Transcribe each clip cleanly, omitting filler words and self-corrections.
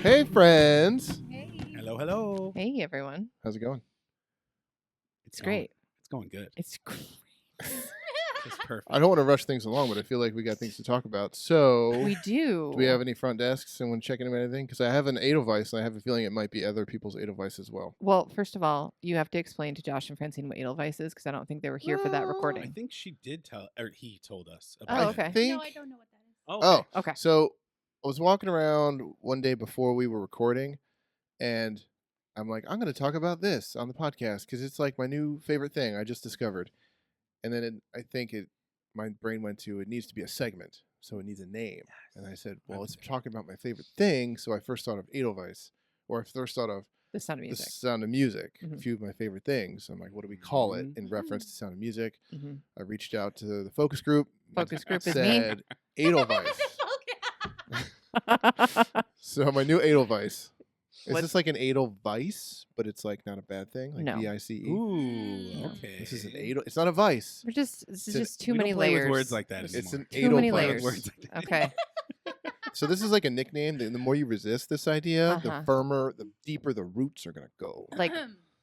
Hey, friends. Hey. Hello, hello. Hey, everyone. How's it going? It's great. It's going good. It's great. It's perfect. I don't want to rush things along, but I feel like we got things to talk about. So, We do. do we have any front desks? Someone checking in anything? Because I have an Edelweiss, and I have a feeling it might be other people's Edelweiss as well. Well, first of all, you have to explain to Josh and Francine what Edelweiss is because I don't think they were here for that Well, I recording. think she did tell, or he told us. Oh, About okay. it. Think, No, I don't know what that is. Oh, okay. Okay. So, I was walking around one day before we were recording, and I'm like, I'm going to talk about this on the podcast because it's like my new favorite thing I just discovered. And then my brain went to, it needs to be a segment, so it needs a name. And I said, well, it's talking about my favorite thing, so I first thought of Edelweiss, or I first thought of The Sound of The Music. Sound of Music, a Mhm. few of my favorite things. I'm like, what do we call it in reference to Sound of Music? Mhm. I reached out to the focus group. Focus group is me. said Edelweiss. Okay. So my new Edelweiss. Is What- this like an Edelweiss, but it's like not a bad thing? Like No. VICE? Ooh, okay. This is an Edel. It's not a vice. This It's is an- just too We don't many play layers. with words like that It's anymore. an Too many Edelweiss. layers. Words like that. Okay. So this is like a nickname. The more you resist this idea, the Uh-huh. firmer, the deeper the roots are gonna go.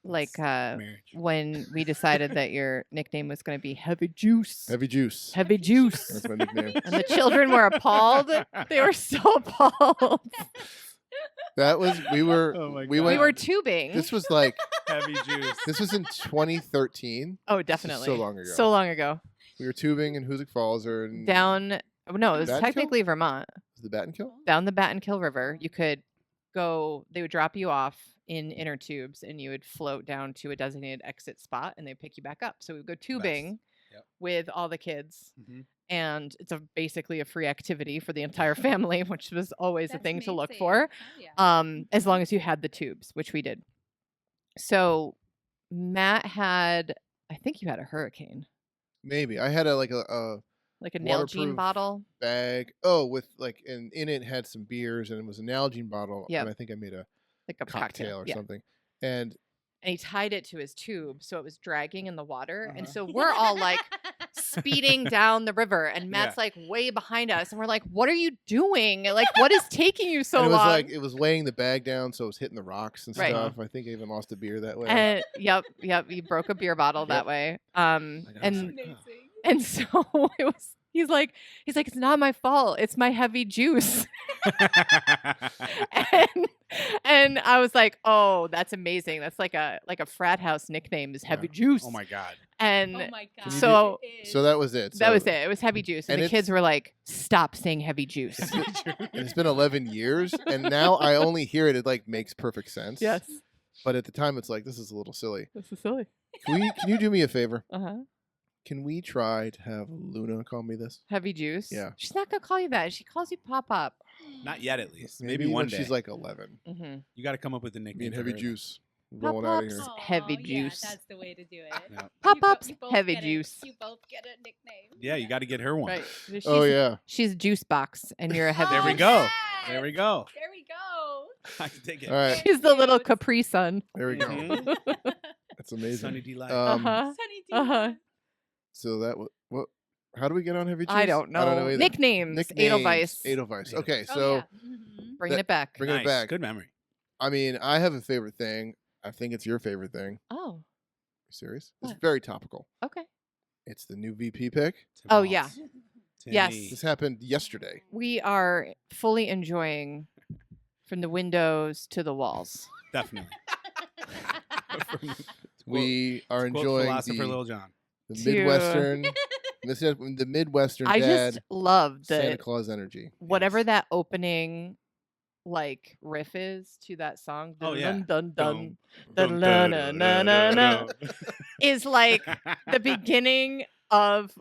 Like Marriage. when we decided that your nickname was going to be Heavy Juice. Heavy juice. Heavy Juice. That's my nickname. And the children were appalled. They were so appalled. That was we were Oh my we God. went. We were tubing. This was like Heavy juice. this was in 2013. Oh, definitely. so long ago. So long ago. We were tubing in Hoosick Falls or in Down. Oh, no, it was Battenkill? technically Vermont. Was the Battenkill. Down the Battenkill River. You could go. They would drop you off in inner tubes, and you would float down to a designated exit spot, and they'd pick you back up. So we would go tubing Yep. with all the kids. Mhm. And it's basically a free activity for the entire family, which was always a That's thing to look amazing. for. Oh, yeah. As long as you had the tubes, which we did. So Matt had, I think you had a hurricane, Maybe I had a like a like a Nalgene Waterproof bottle. bag. Oh, with like and in it had some beers and it was a Nalgene bottle. Yep. And I think I made a Like a cocktail or yeah. something. And And he tied it to his tube, so it was dragging in the water. And Uh-huh. so we're all like speeding down the river, and Matt's like way behind us, and we're like, "What are you doing? Like, what is taking you so and it was long?" like it was weighing the bag down, so it was hitting the rocks and Right. stuff. I think I even lost a beer that way. And yep, you broke a beer bottle that Yep. way. I was And like, Amazing. and so it was. He's like, it's not my fault. It's my heavy juice. and I was like, oh, that's amazing. That's like a frat house nickname is heavy juice. Oh my God. And Oh my god. so- it is. so that was it. that was So- it. It was heavy juice. And and the it's- kids were like, stop saying heavy juice. And it's been 11 years, and now I only hear it. It like makes perfect sense. Yes. But at the time, it's like this is a little silly. This is silly. Can you do me a favor? Uh-huh. Can we try to have Luna call me this? Heavy juice. Yeah. She's not going to call you that. She calls you Pop Up. Not yet, at least. Maybe Maybe one when day. she's like 11. Mm-hmm. You got to come up with a Me nickname. and for Heavy her. Juice Pop rolling out of Ups. here. Aw, Heavy yeah, juice. that's the way to do it. Yeah. Pop You bo- Ups, you both heavy get juice. You both get a nickname. Yeah, you got to get her one. Right. She's, Oh yeah. She's Juice Box, and you're a heavy There we juice. go. yes! There we go. There we go. I can take it. All right. She's the little Cute. Capri Sun. There we go. Mhm. That's amazing. Sunny Delight. Uh-huh. Sunny D. Uh-huh. So that what? How do we get on Heavy Juice? I don't know. either. Nicknames. Edelweiss. Edelweiss. Okay, Oh, so yeah. Mhm. Bringing that- it back. bring it Nice. back. Good memory. I mean, I have a favorite thing. I think it's your favorite thing. Oh, You serious? It's What? very topical. okay. It's the new VP pick. Tim Oh, Waltz. yeah. Timmy. Yes. This happened yesterday. We are fully enjoying from the windows to the walls. Definitely. We are Quote enjoying philosopher the, Lil Jon. the To- Midwestern, the Midwestern I dad just love Santa the Claus energy. whatever Yes. that opening like riff is to that song. Oh, yeah. Dun dun dun. Dun, dun, dun, na, dun, na, dun, na, dun. is like the beginning of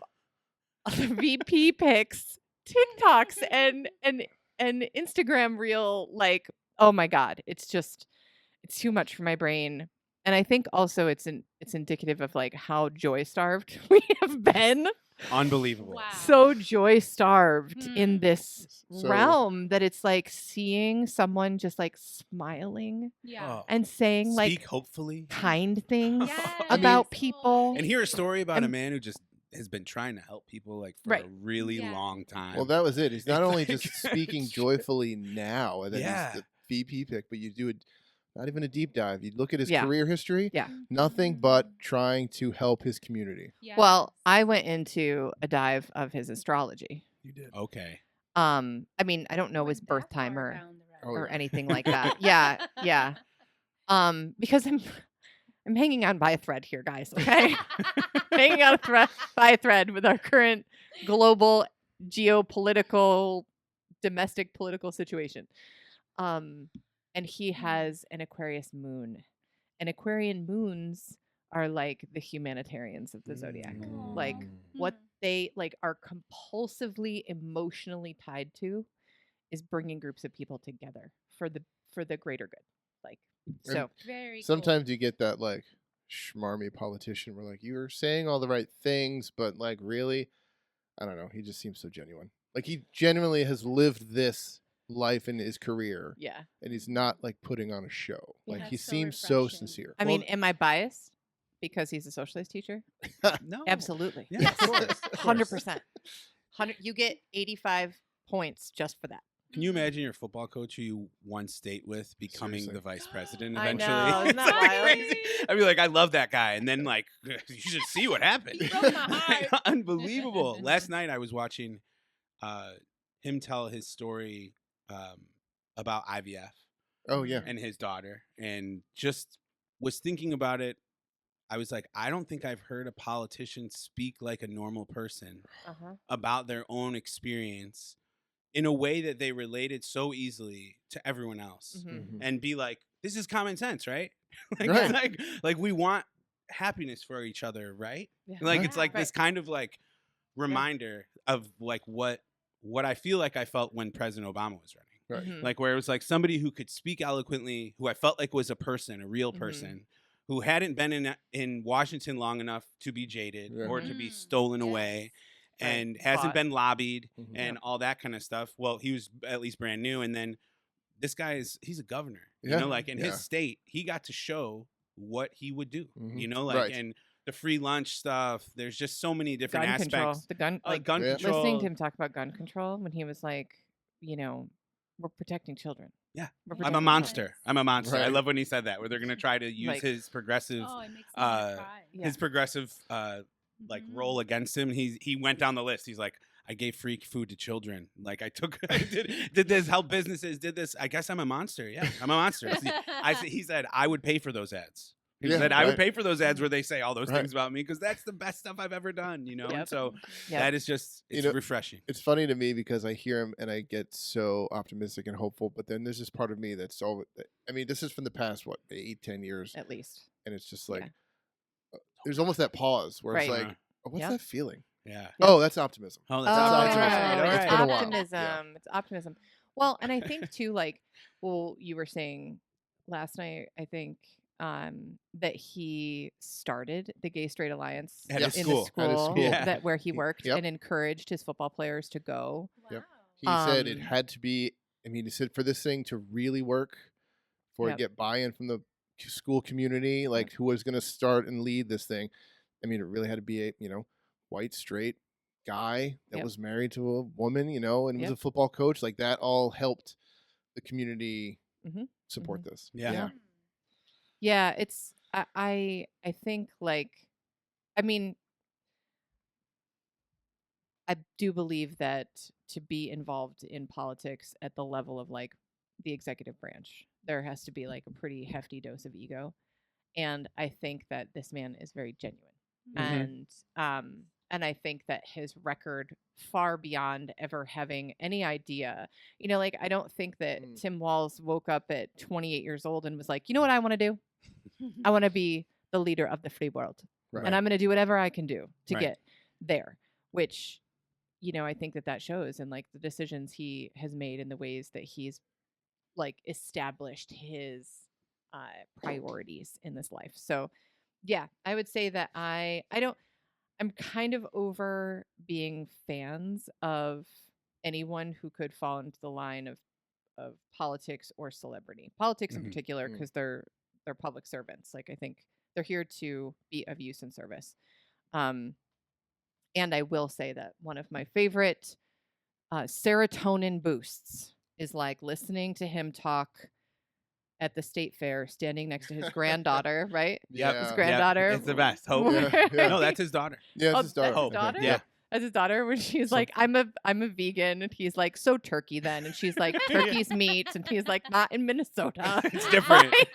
the VP picks, TikToks, and Instagram reel. Like, oh my god, it's too much for my brain. And I think also it's indicative of like how joy starved we have been. Unbelievable. Wow. So joy starved in Hmm. this So- realm that it's like seeing someone just like smiling Yeah. Oh. and saying Speak like hopefully. kind things Yes. about mean- people. And hear a story about a And- man who just has been trying to help people like for Right. a really Yeah. long time. Well, that was it. He's not only Like- just speaking joyfully now that Yeah. he's the VP pick, but you do it not even a deep dive. You look at his Yeah. career history. Yeah. Nothing but trying to help his community. Well, I went into a dive of his astrology. You did. Okay. I mean, I don't know his birth time or anything like that. Yeah, yeah. Because I'm hanging on by a thread here, guys. Okay, hanging on by a thread with our current global geopolitical, domestic political situation. And he has an Aquarius moon, and Aquarian moons are like the humanitarians of the zodiac. Like what they like are compulsively emotionally tied to is bringing groups of people together for the greater good. Like so. Very Sometimes you get that like schmarmy politician where like you're saying all the right things, but like really, I don't know. He just seems so genuine. Like he genuinely has lived this life in his career, Yeah. and he's not like putting on a show. Yeah, Like he that's so seems so refreshing. sincere. I mean, am I biased because he's a socialist teacher? No. Absolutely. Yeah, of course. 100%. 100. You get 85 points just for that. Can you imagine your football coach who you won state with becoming Seriously. the vice president I eventually? know, isn't that It's wild? crazy. I'd be like, I love that guy. And then, like, you should see what happened. He broke my heart. Unbelievable. Last night I was watching him tell his story about IVF Oh yeah. and his daughter, and just was thinking about it. I was like, I don't think I've heard a politician speak like a normal person Uh-huh. about their own experience in a way that they related so easily to everyone else, Mhm. and be like, this is common sense, right? like, Right. like we want happiness for each other, right? Yeah. Like Right. it's like this kind of like reminder of like what I feel like I felt when President Obama was running. Right. Mhm. Like where it was like somebody who could speak eloquently, who I felt like was a person, a real Mhm. person, who hadn't been in Washington long enough to be jaded Yeah. or to be Mm. stolen Yes. away, Right. and hasn't Fought. been lobbied Mhm. and all that kind of stuff. Well, he was at least brand new, and then this guy he's a governor. You Yeah. know, like in Yeah. his state, he got to show what he would do. Mhm. You know, like Right. and the free lunch stuff. There's just so many different Gun aspects. control. The gun, like Gun Yeah. control. listening to him talk about gun control when he was like, you know, we're protecting children. Yeah. We're I'm protecting a children. monster. I'm a monster. I Right. love when he said that, where they're gonna try to use Like- his progressive, Oh, it makes me wanna cry. Yeah. his progressive, like Mhm. role against him. He went down the list. He's like, I gave free food to children. Like I took, I did this, help businesses, did this. I guess I'm a monster. Yeah, I'm a monster. He said I would pay for those ads. He Yeah, said I would right. pay for those ads where they say all those Right. things about me because that's the best stuff I've ever done. You know, and Yep. so Yep. that is just You it's know, refreshing. It's funny to me because I hear him and I get so optimistic and hopeful, but then there's this part of me that's all. I mean, this is from the past 8-10 years, At least. and it's just like Yeah. there's almost that pause where it's Right. like, oh, what's Yep. that feeling? Yeah. Oh, that's optimism. Oh, Oh, that's optimism. optimism. It's it's been a while. optimism. Yeah. It's optimism. Well, and I think too, like, well, you were saying last night, I think, that he started the Gay Straight Alliance At his in school. the At his school school. Yeah. that where he worked Yep. and encouraged his football players to go. Yep. Wow. He said it Um, had to be. I mean, he said for this thing to really work, for it Yep. to get buy-in from the school community, like who was going to start and lead this thing. I mean, it really had to be a white straight guy that Yep. was married to a woman, and was Yep. a football coach. Like that all helped the community Mhm. support this. Yeah. Yeah, it's I think like I mean I do believe that to be involved in politics at the level of like the executive branch, there has to be like a pretty hefty dose of ego. And I think that this man is very genuine. And I think that his record far beyond ever having any idea, like I don't think that Mm. Tim Walz woke up at 28 years old and was like, you know what I want to do? I want to be the leader of the free world. Right. And I'm going to do whatever I can do to Right. get there, which, I think that shows in like the decisions he has made and the ways that he's like established his priorities in this life. So yeah, I would say that I'm kind of over being fans of anyone who could fall into the line of politics or celebrity. Politics in Mhm. particular, Mm. because they're public servants. Like I think they're here to be of use and service. And I will say that one of my favorite serotonin boosts is like listening to him talk at the state fair, standing next to his granddaughter, right? Yep. His Yeah. granddaughter. It's the best. Hope. Yeah, yeah. No, that's his daughter. Yeah, Oh, it's his daughter. that's his Hope. daughter? Yeah. As his daughter, when she's So- like, I'm a vegan, and he's like, so turkey then, and she's like, turkey's meat, and he's like, not in Minnesota. It's different. Like,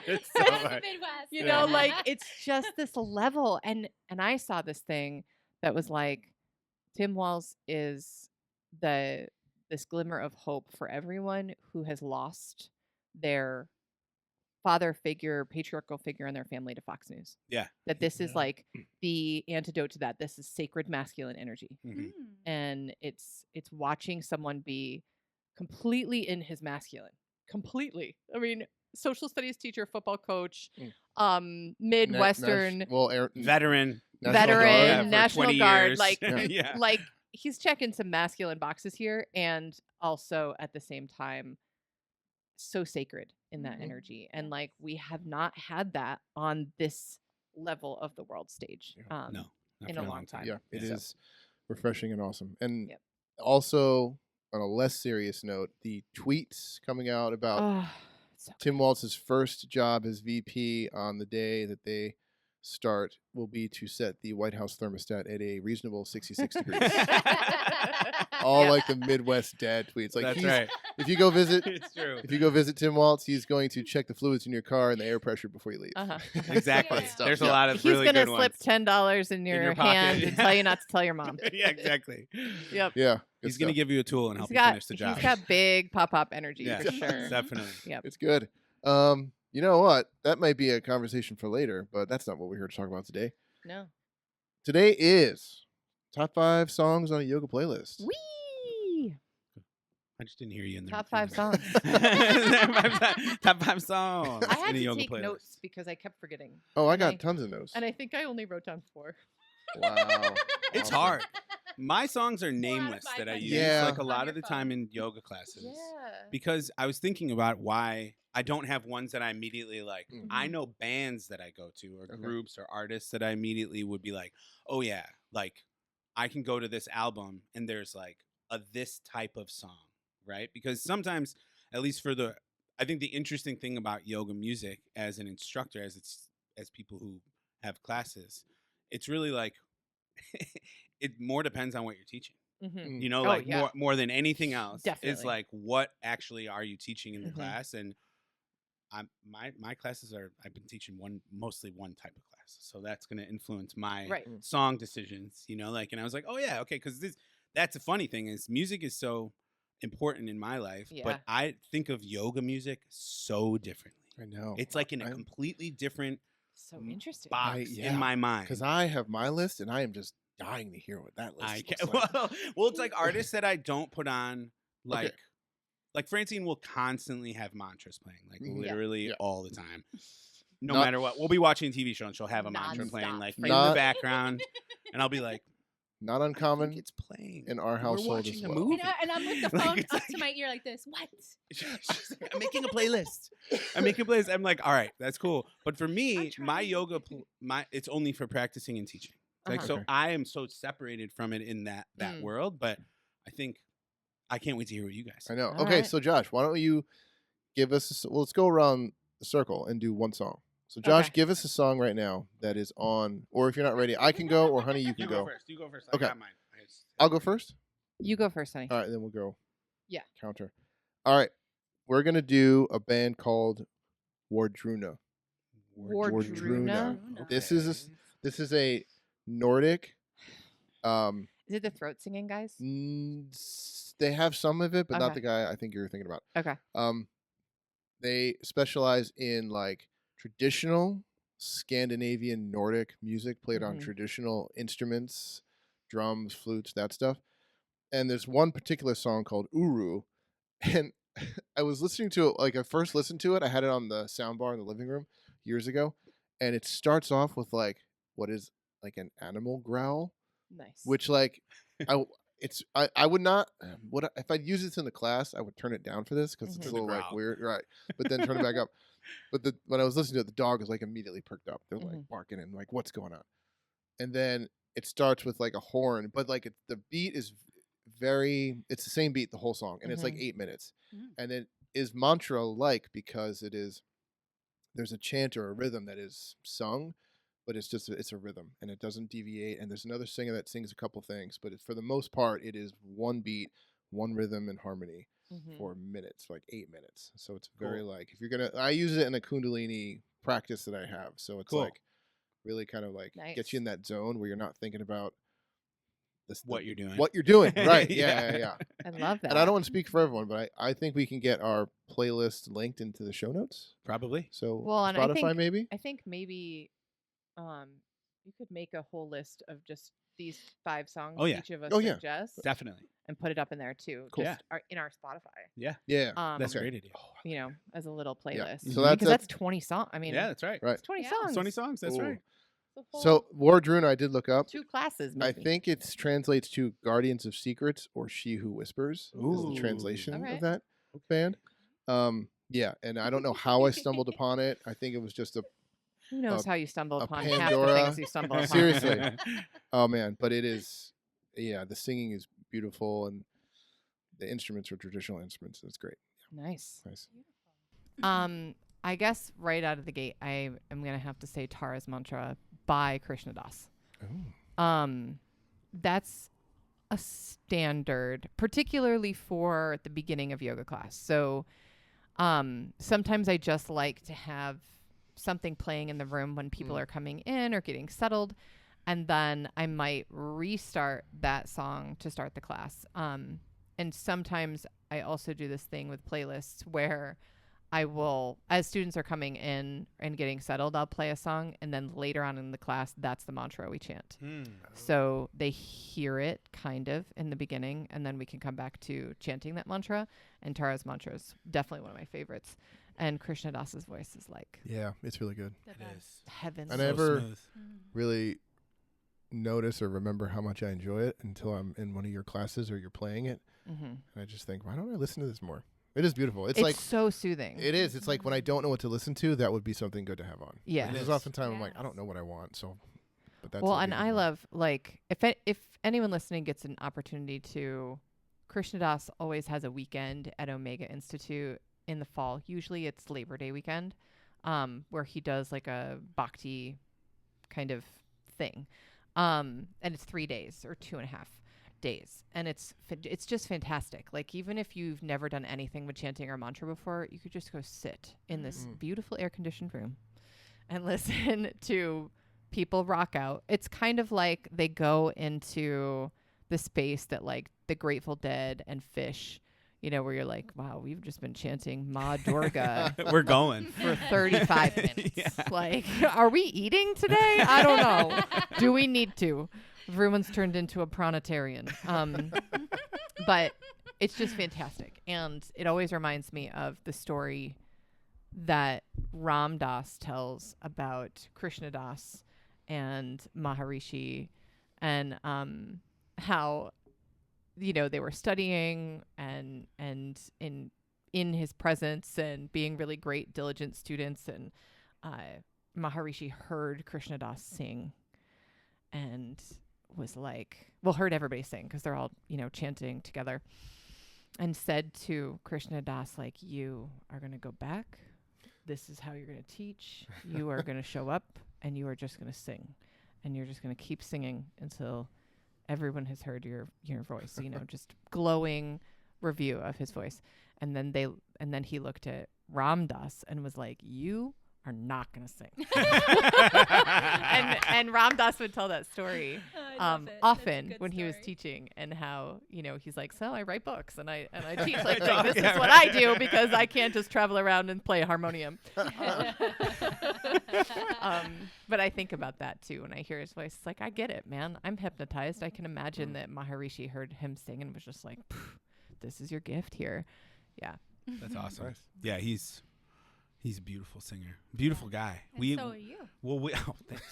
It's so That's the much. Midwest. you Yeah. know, like it's just this level, and I saw this thing that was like, Tim Walz is this glimmer of hope for everyone who has lost their father figure, patriarchal figure in their family to Fox News. Yeah. That this is Yeah. like the antidote to that. This is sacred masculine energy. Mhm. Mm. And it's watching someone be completely in his masculine. Completely. I mean, social studies teacher, football coach, Midwestern Veteran. veteran, for National 20 Guard, years. like yeah. like he's checking some masculine boxes here, and also at the same time so sacred in that Mhm. energy. And like we have not had that on this level of the world stage Yeah. No. Not in for a long time. Yeah, it Yeah. is refreshing and awesome. And Yep. also, on a less serious note, the tweets coming out about Oh, so Tim Walz's first job as VP on the day that they start will be to set the White House thermostat at a reasonable 66 degrees. All Yeah. like the Midwest dad tweets. Like That's he's, right. if you go visit It's true. if you go visit Tim Walz, he's going to check the fluids in your car and the air pressure before you leave. Uh-huh. Exactly. Yeah. There's a Yeah. lot of He's really gonna good slip ones. $10 in your, your pocket, hand and yeah. tell you not to tell your mom. Yeah, exactly. Yep. Yeah, good He's going to stuff. give you a tool and help He's you got finish the job. he's got big pop energy yeah, for sure. definitely. Yep. It's good. You know what? That might be a conversation for later, but that's not what we're here to talk about today. No. Today is top 5 songs on a yoga playlist. Wee. I just didn't hear you in the Top in 5 the- songs. Top 5 songs. I had in a to yoga take playlist. notes because I kept forgetting. Oh, I And got I- tons of notes. And I think I only wrote down 4. Wow. It's Awesome. hard. My songs are of nameless five that I I use use Yeah. like a on lot your of the phone. time in yoga classes. Yeah. Because I was thinking about why I don't have ones that I immediately like. Mm. I know bands that I go to or Okay. groups or artists that I immediately would be like, oh yeah, like I can go to this album and there's like this type of song, right? Because sometimes, at least I think the interesting thing about yoga music as an instructor, as people who have classes, it's really like it more depends on what you're teaching. Mhm. You know, Oh, like yeah. more than anything else, it's Definitely. like what actually are you teaching in the Mhm. class? And my classes I've been teaching mostly one type of class, so that's going to influence my Right. song decisions. You know, like, and I was like, oh yeah, okay, because that's a funny thing is music is so important in my life, Yeah. but I think of yoga music so differently. I know. It's like in a I'm- completely different So interesting. box yeah, in my mind. Because I have my list and I am just dying to hear what that list I looks can't, like. well, it's like artists that I don't put on like Francine will constantly have mantras playing, like Mhm. Yeah. literally Yeah. all the time. No Not- matter what, we'll be watching a TV show and she'll have a mantra playing Nonstop. like in Not- the background, and I'll be like, Not "I uncommon think it's playing in our We're household watching as a well. movie." And I'm with the Like, phone it's up to like- my ear like this. What? She's like, I'm making a playlist. I'm making a playlist. I'm like, all right, that's cool. But for me, my trying. yoga, it's only for practicing and teaching. Like, Uh-huh. so Okay. I am so separated from it in that Mm. world. But I think I can't wait to hear what you guys. I know. All Okay, right. so Josh, why don't you give us let's go around the circle and do one song. So Josh, Okay. give us a song right now that is on, or if you're not ready, I can go, or honey, you can You go. go first. You go first. I Okay. got mine. I'll go first. You go first, honey. All right, then we'll go. Yeah. Counter. All right, we're gonna do a band called Wardruna. Wardruna? This is a Nordic. Is it the throat singing guys? They have some of it, but not Okay. the guy I think you're thinking about. Okay. They specialize in like traditional Scandinavian Nordic music played on Mhm. traditional instruments, drums, flutes, that stuff. And there's one particular song called Uru, and I was listening to it. Like I first listened to it, I had it on the soundbar in the living room years ago, and it starts off with like what is like an animal growl, Nice. which like I would not if I'd use this in the class I would turn it down for this because it's For a the little like growl. weird, right? But then turn it back up. But when I was listening to it, the dog was like immediately perked up. They're like Mhm. barking and like what's going on, and then it starts with like a horn, but like the beat is it's the same beat the whole song, and it's like Mhm. 8 minutes, Mm. and then is mantra like because there's a chant or a rhythm that is sung, but it's a rhythm and it doesn't deviate. And there's another singer that sings a couple things, but for the most part, it is one beat, one rhythm and harmony for minutes, like 8 minutes. So it's very like if you're gonna, I use it in a Kundalini practice that I have. So it's like really kind of like get you in that zone where you're not thinking about what you're doing. What you're doing, right? Yeah. I love that. And I don't want to speak for everyone, but I think we can get our playlist linked into the show notes. Probably. So Well, and Spotify, maybe. I think maybe you could make a whole list of just these 5 songs each of us suggest. Definitely. And put it up in there too. Cool. Just in our Spotify. Yeah. That's a great idea. You know, as a little playlist. So that's 20 songs. I mean, yeah, that's right. It's 20 songs. 20 songs. That's right. So Wardruna, I did look up. 2 classes. I think it translates to Guardians of Secrets or She Who Whispers is the translation of that band. Yeah, and I don't know how I stumbled upon it. I think it was just who knows how you stumble upon half the Pandora. things you stumble upon. Seriously. Oh man, but it is. Yeah, the singing is beautiful and the instruments are traditional instruments. It's great. Nice. Nice. I guess right out of the gate, I am gonna have to say Tara's Mantra by Krishna Das. Oh. That's a standard, particularly for the beginning of yoga class. So, sometimes I just like to have something playing in the room when people are coming in or getting settled, and then I might restart that song to start the class. And sometimes I also do this thing with playlists where I will, as students are coming in and getting settled, I'll play a song, and then later on in the class, that's the mantra we chant. So they hear it kind of in the beginning, and then we can come back to chanting that mantra. And Tara's Mantra is definitely one of my favorites. And Krishna Das's voice is like, Yeah, it's really good. It is. Heaven. I never really notice or remember how much I enjoy it until I'm in one of your classes or you're playing it. And I just think, why don't I listen to this more? It is beautiful. It's like so soothing. It is. It's like when I don't know what to listen to, that would be something good to have on. Yeah. Because oftentimes I'm like, I don't know what I want. So, but that's well, and I love like if anyone listening gets an opportunity to, Krishna Das always has a weekend at Omega Institute in the fall. Usually it's Labor Day weekend, where he does like a bhakti kind of thing, and it's 3 days or 2.5 days, and it's just fantastic. Like even if you've never done anything with chanting or mantra before, you could just go sit in this beautiful air-conditioned room and listen to people rock out. It's kind of like they go into the space that like the Grateful Dead and Fish, you know, where you're like, wow, we've just been chanting Ma Durga We're going for 35 minutes. Like, are we eating today? I don't know. Do we need to? Everyone's turned into a pranatarian. But it's just fantastic. And it always reminds me of the story that Ram Dass tells about Krishna Das and Maharishi, and how, you know, they were studying and in his presence and being really great, diligent students. And Maharishi heard Krishna Das sing and was like, well, heard everybody sing because they're all, you know, chanting together, and said to Krishna Das, like, you are going to go back. This is how you're going to teach. You are going to show up and you are just going to sing, and you're just going to keep singing until everyone has heard your voice, you know, just glowing review of his voice. And then he looked at Ram Dass and was like, you are not going to sing. and Ram Dass would tell that story often when he was teaching, and how, you know, he's like, so I write books and I teach like this is what I do because I can't just travel around and play a harmonium. But I think about that too when I hear his voice. It's like, I get it, man. I'm hypnotized. I can imagine that Maharishi heard him sing and was just like, this is your gift here. Yeah. That's awesome. Nice. Yeah, he's a beautiful singer, beautiful guy. And so are you. Well, thanks.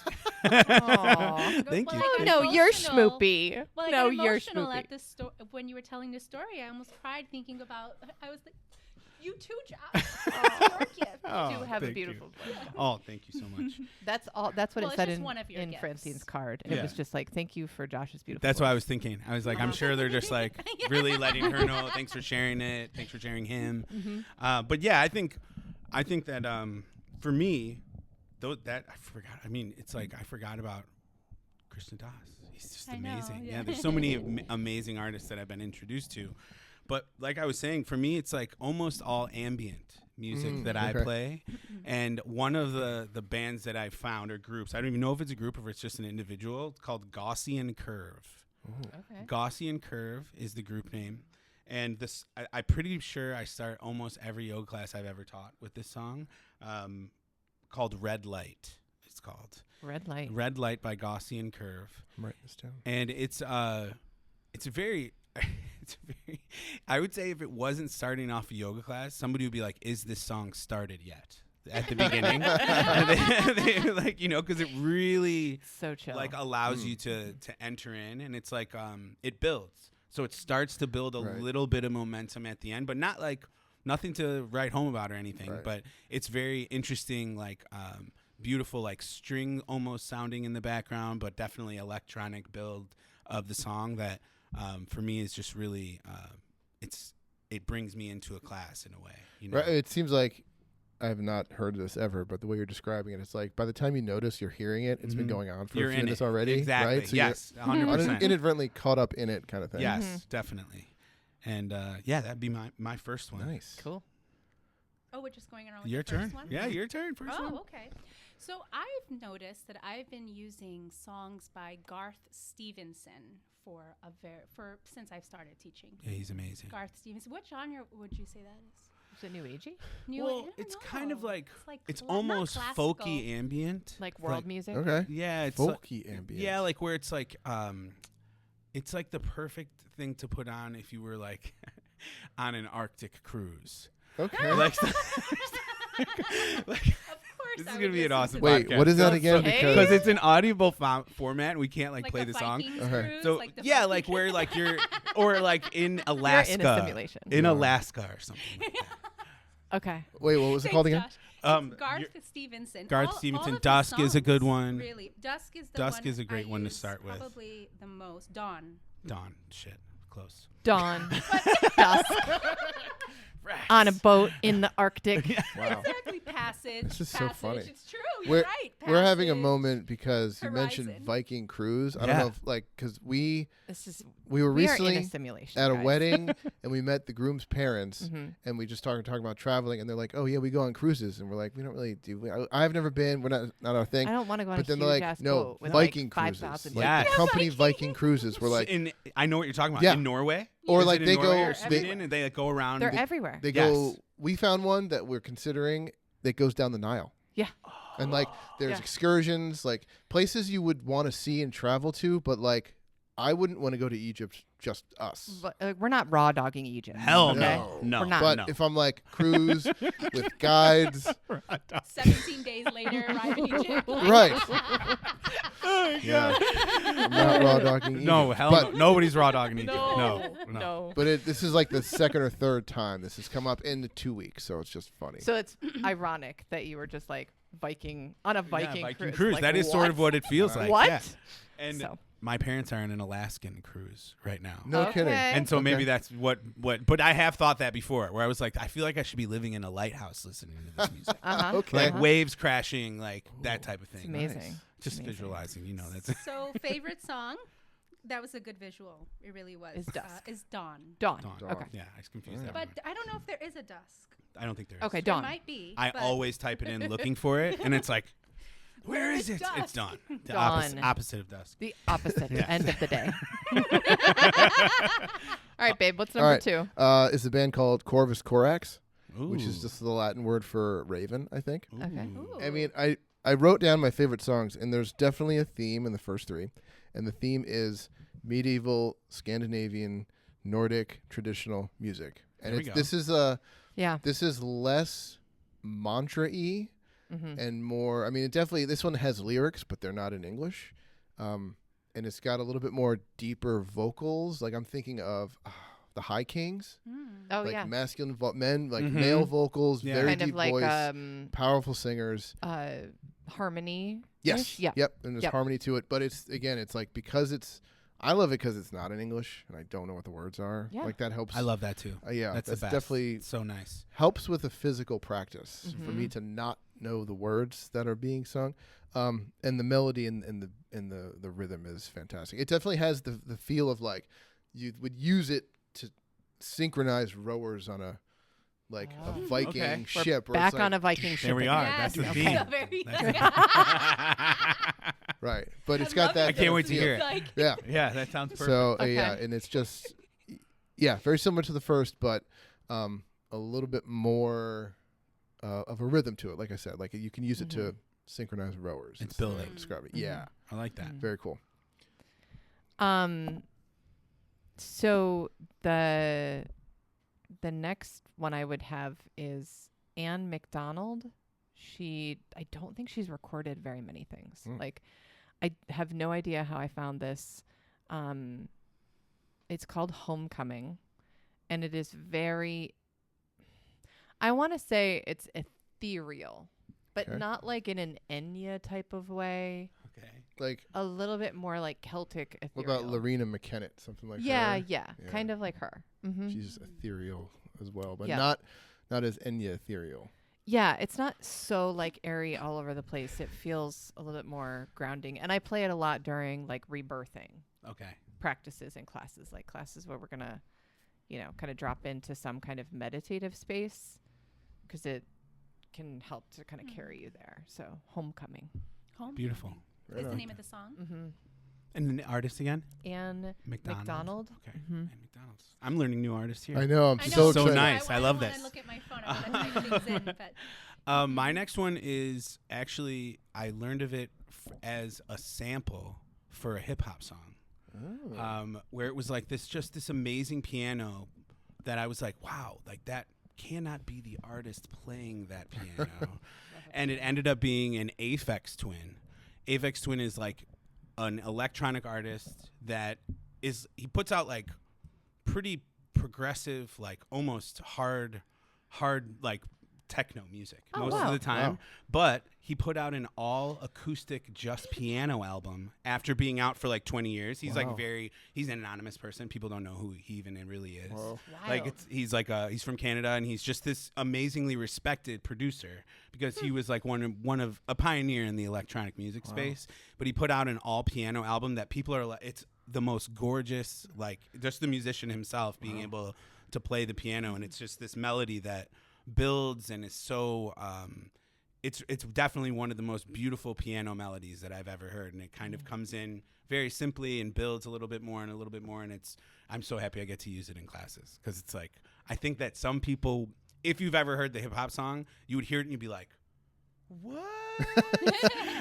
Aw. Thank you. Well, Oh, no, you're emotional. schmoopy. Well, I No, got you're emotional schmoopy. at this when you were telling this story. I almost cried thinking about. I was like, You too, Josh. Oh. Your gift. Oh, You do have a thank you. beautiful voice. Oh, thank you so much. That's all. That's what Well, it it's said just in, one of your in gifts. Francine's card. It Yeah. was just like, thank you for Josh's beautiful. That's what I voice. was thinking. I was like, I'm sure they're just like really letting her know. Thanks for sharing it. Thanks for sharing him. Mm-hmm. But yeah, I think that for me, that I forgot. I mean, it's like I forgot about Krishna Das. He's just I know, amazing. yeah. Yeah, there's so many amazing artists that I've been introduced to. But like I was saying, for me, it's like almost all ambient music that I okay. play. And one of the bands that I found or groups, I don't even know if it's a group or if it's just an individual, it's called Gaussian Curve. Okay. Gaussian Curve is the group name. And this, I'm pretty sure I start almost every yoga class I've ever taught with this song, called Red Light. It's called Red light. Red Light by Gaussian Curve. I'm writing this down. And it's very, I would say if it wasn't starting off a yoga class, somebody would be like, is this song started yet? At the beginning. And they like, you know, because it really So chill. like allows you to enter in, and it's like it builds. So it starts to build a Right. little bit of momentum at the end, but not like nothing to write home about or anything. Right. But it's very interesting, like beautiful, like string almost sounding in the background, but definitely electronic build of the song that for me is just really it brings me into a class in a way. You know? Right. It seems like I have not heard this ever, but the way you're describing it, it's like by the time you notice you're hearing it, it's been Mhm. going on for You're a few in minutes it. already. Exactly. Right? So yes. you're 100%. inadvertently caught up in it, kind of thing. Yes, definitely. And yeah, that'd be my first one. Nice. cool. Oh, we're just going around with Your the first turn. one? Yeah, your turn. First one. Oh, okay. So I've noticed that I've been using songs by Garth Stevenson since I've started teaching. Yeah, he's amazing. Garth Stevenson. What genre would you say that is? Is it new agey? New, I Well, don't it's kind of know. like it's not almost classical. folky ambient, Like world music? Okay. Yeah, it's like, Folky ambient. yeah, like where it's like the perfect thing to put on if you were like on an Arctic cruise. Okay. Like, Of course. this is I gonna would be an listen awesome to Wait, podcast. what is that So- again? Hey. Because it's an audible format, we can't like play a the song. Vikings Okay. cruise, So like the yeah, Viking- like where like you're or like in Alaska, You're in a simulation. in Yeah. Alaska or something. Like that. Okay. Wait, what was it Thanks, called again? Josh. Um, Garth you're- Stevenson. Garth All Stevenson. of his Dusk is a good songs, one. Really, Dusk is the Dusk one is a great I one to use start with. Probably the most. Dawn. Dawn, shit, close. Dawn. Dusk. On a boat in the Arctic. Wow. Exactly. Passage. This is so Passage. funny. It's true. You're We're, right. we're having a Passage. moment because you mentioned Horizon. Viking cruise. I don't Yeah. know if like because we This is were we are in recently a simulation. at a guys. wedding and we met the groom's parents Mhm. and we just talking about traveling and they're like, oh yeah, we go on cruises, and we're like, we don't really do. I've never been. We're not our thing. I don't want to go on But a then huge they're like, ass no, boat with Viking like cruises, 5,000 like Yeah. the company Viking cruises. We're like, I know what you're talking about. Yeah. In Norway, or Is like it in they Norway go, or Sweden, and they like go around. They're everywhere. they Yes. go. We found one that we're considering that goes down the Nile. Yeah. And like there's Yeah. excursions, like places you would want to see and travel to, but like I wouldn't want to go to Egypt just us. But, we're not raw dogging Egypt. Hell okay? no. no, We're not. But no. if I'm like cruise with guides, 17 days later, arrive in Egypt. right? Yeah, I'm not raw dogging Egypt. No, hell but, no. Nobody's raw dogging Egypt. No. No, No. But this is like the second or third time this has come up in the 2 weeks, so it's just funny. So it's ironic that you were just like Viking on a Viking, Viking cruise. cruise. Like, That is sort of what it feels like. What? Yeah. And So. my parents are on an Alaskan cruise right now. No kidding. Okay. And so Okay. maybe that's what. But I have thought that before, where I was like, I feel like I should be living in a lighthouse listening to this music, Uh-huh. Okay. like waves crashing, like that type of thing. It's amazing. Nice. Just Amazing. visualizing, you know, that's So, favorite song? That was a good visual. It really was. Is Dusk. Is Dawn. Dawn. Dawn. Dawn. Okay. Yeah, I was confused. Alright. That But I don't know if there is a Dusk. I don't think there is. Okay, There Dawn. might be. I but always type it in looking for it, and it's like, where is it? It's dawn. The opposite, Dawn. opposite of dusk. The opposite Yeah. end of the day. All right, babe. What's All number right. 2? Is the band called Corvus Corax, which is Ooh. just the Latin word for raven, I think. Okay. Ooh. I mean, I wrote down my favorite songs, and there's definitely a theme in the first three, and the theme is medieval Scandinavian Nordic traditional music, and There we go. Yeah. this is less mantra-y Mm-hmm. and more. I mean, it definitely this one has lyrics, but they're not in English, and it's got a little bit more deeper vocals. Like I'm thinking of the High Kings, Oh like yeah. masculine men, like Mhm. male vocals, Yeah. very Kind deep of like voice, powerful singers. harmony. Yes. Yeah. Yep. And there's Yep. harmony to it, but it's like because I love it because it's not in English and I don't know what the words are. Yeah. Like that helps. I love that too. Yeah, That's the best. definitely It's so nice. helps with the physical practice for me Mhm. to not know the words that are being sung. And the melody and the rhythm is fantastic. It definitely has the feel of like you would use it to synchronize rowers on a Oh. Viking Okay. We're ship. where back it's on like, a Viking ship. There we again. are. Yes, That's the okay. theme. Very- right, but it's I got love that. I can't wait to feel. hear it. Like, Yeah. Yeah, that sounds perfect. So Okay. yeah, and it's just very similar to the first, but a little bit more of a rhythm to it. Like I said, like you can use it to synchronize rowers. It's is the way I building. Describe it. Mhm. Yeah, I like that. Mhm. very cool. So the next one I would have is Anne McDonald. I don't think she's recorded very many things. Mm. Like, I have no idea how I found this. It's called Homecoming, and it is very, I want to say it's ethereal, but Okay. not like in an Enya type of way. Okay. Like A little bit more like Celtic what ethereal. about Lorena McKennett? Something like yeah, her. yeah, Yeah. kind of like her. Mm-hmm. She's ethereal as well, but Yeah. not as Enya ethereal. Yeah, it's not so like airy all over the place. It feels a little bit more grounding. And I play it a lot during like rebirthing Okay. practices and classes, like classes where we're going to, kind of drop into some kind of meditative space because it can help to kind of carry you there. So, Homecoming. Home Beautiful. Right is the on. name of the song. Mm-hmm. And the artist again? And McDonald. Okay. Mhm. And McDonald's. I'm learning new artists here. I know. I'm I know, so So excited. nice. I love wanna this. look at my phone. I want to type things in, but My next one is actually I learned of it as a sample for a hip hop song, Oh. where it was like this amazing piano that I was like, wow, like that cannot be the artist playing that piano, and it ended up being an Aphex Twin. Aphex Twin is like an electronic artist that he puts out like pretty progressive, like almost hard like techno music Oh, most wow. of the time. Wow. But he put out an all acoustic just piano album after being out for like 20 years. He's Wow. he's an anonymous person. People don't know who he even really is. Wow. Like he's he's from Canada, and he's just this amazingly respected producer because he was like one of a pioneer in the electronic music space. But he put out an all piano album that people are like, it's the most gorgeous, like just the musician himself being able to play the piano, and it's just this melody that builds and is so it's definitely one of the most beautiful piano melodies that I've ever heard, and it kind of comes in very simply and builds a little bit more and a little bit more, and I'm so happy I get to use it in classes because it's like I think that some people, if you've ever heard the hip hop song, you would hear it and you'd be like, what?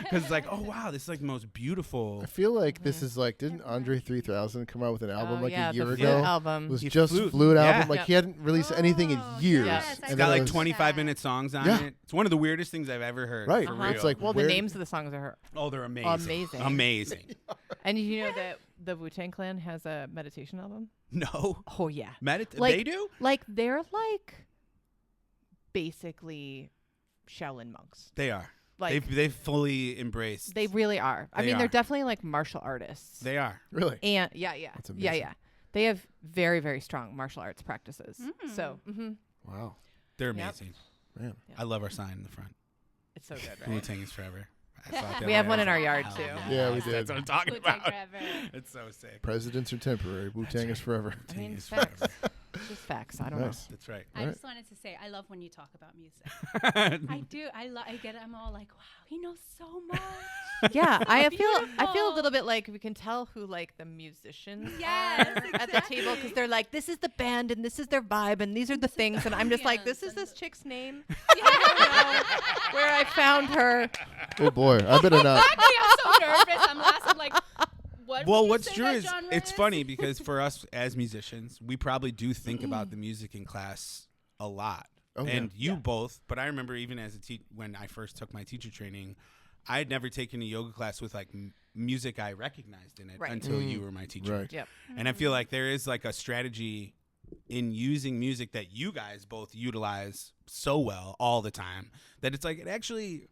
Because it's like, oh wow, this is like the most beautiful. I feel like this is like, didn't Andre 3000 come out with an album Oh, like yeah, a year the ago? flute album. It was He just flute. flute Yeah. album. Like he hadn't released anything in Oh, years. yes, I It's And got then like it was- 25-minute songs on Yeah. it. It's one of the weirdest things I've ever heard. Right. For Uh-huh. real. It's like Well, where- the names of the songs are oh, they're amazing. Amazing. Amazing. And you know that the Wu-Tang Clan has a meditation album? No. Oh yeah. Like, Like- they do? Like they're like basically Shaolin monks. They are. Like They've fully embraced. they really are. I They mean, they're are. definitely like martial artists. They are. Really? And yeah. That's Yeah, amazing. yeah. They have very, very strong martial arts practices. So, Wow. They're Yep. amazing. Man. I love our sign in the front. it's so good, Wu right? Tang is forever. I saw it the We other have day. one I in was our like, yard, hell too. Yeah, we did. That's what I'm talking Wu-Tang about. forever. It's so sick. Presidents are temporary. Wu-Tang is forever. I Wu-Tang mean, is facts. forever. It's just facts. I don't Nice. That's right. I Right. just wanted to say, I love when you talk about music. I do. I get it. I'm all like, wow, he knows so much. know. Yeah, I feel a Beautiful. little bit like we can tell who like the musicians Yes, are at the table because they're like, this is the band and this is their vibe and these are the things, and I'm just like, this is this chick's name. I don't know where I found her. Oh boy, I better not. Exactly. I'm so nervous. I'm last. I'm like, what? would Well, you what's say true that is genre it's is? funny because for us as musicians, we probably do think about the music in class a lot. Oh, yeah. And you both, but I remember even as when I first took my teacher training, I had never taken a yoga class with like music I recognized in it Right. until you were my teacher. Right. Yep. And I feel like there is like a strategy in using music that you guys both utilize so well all the time that it's like it actually.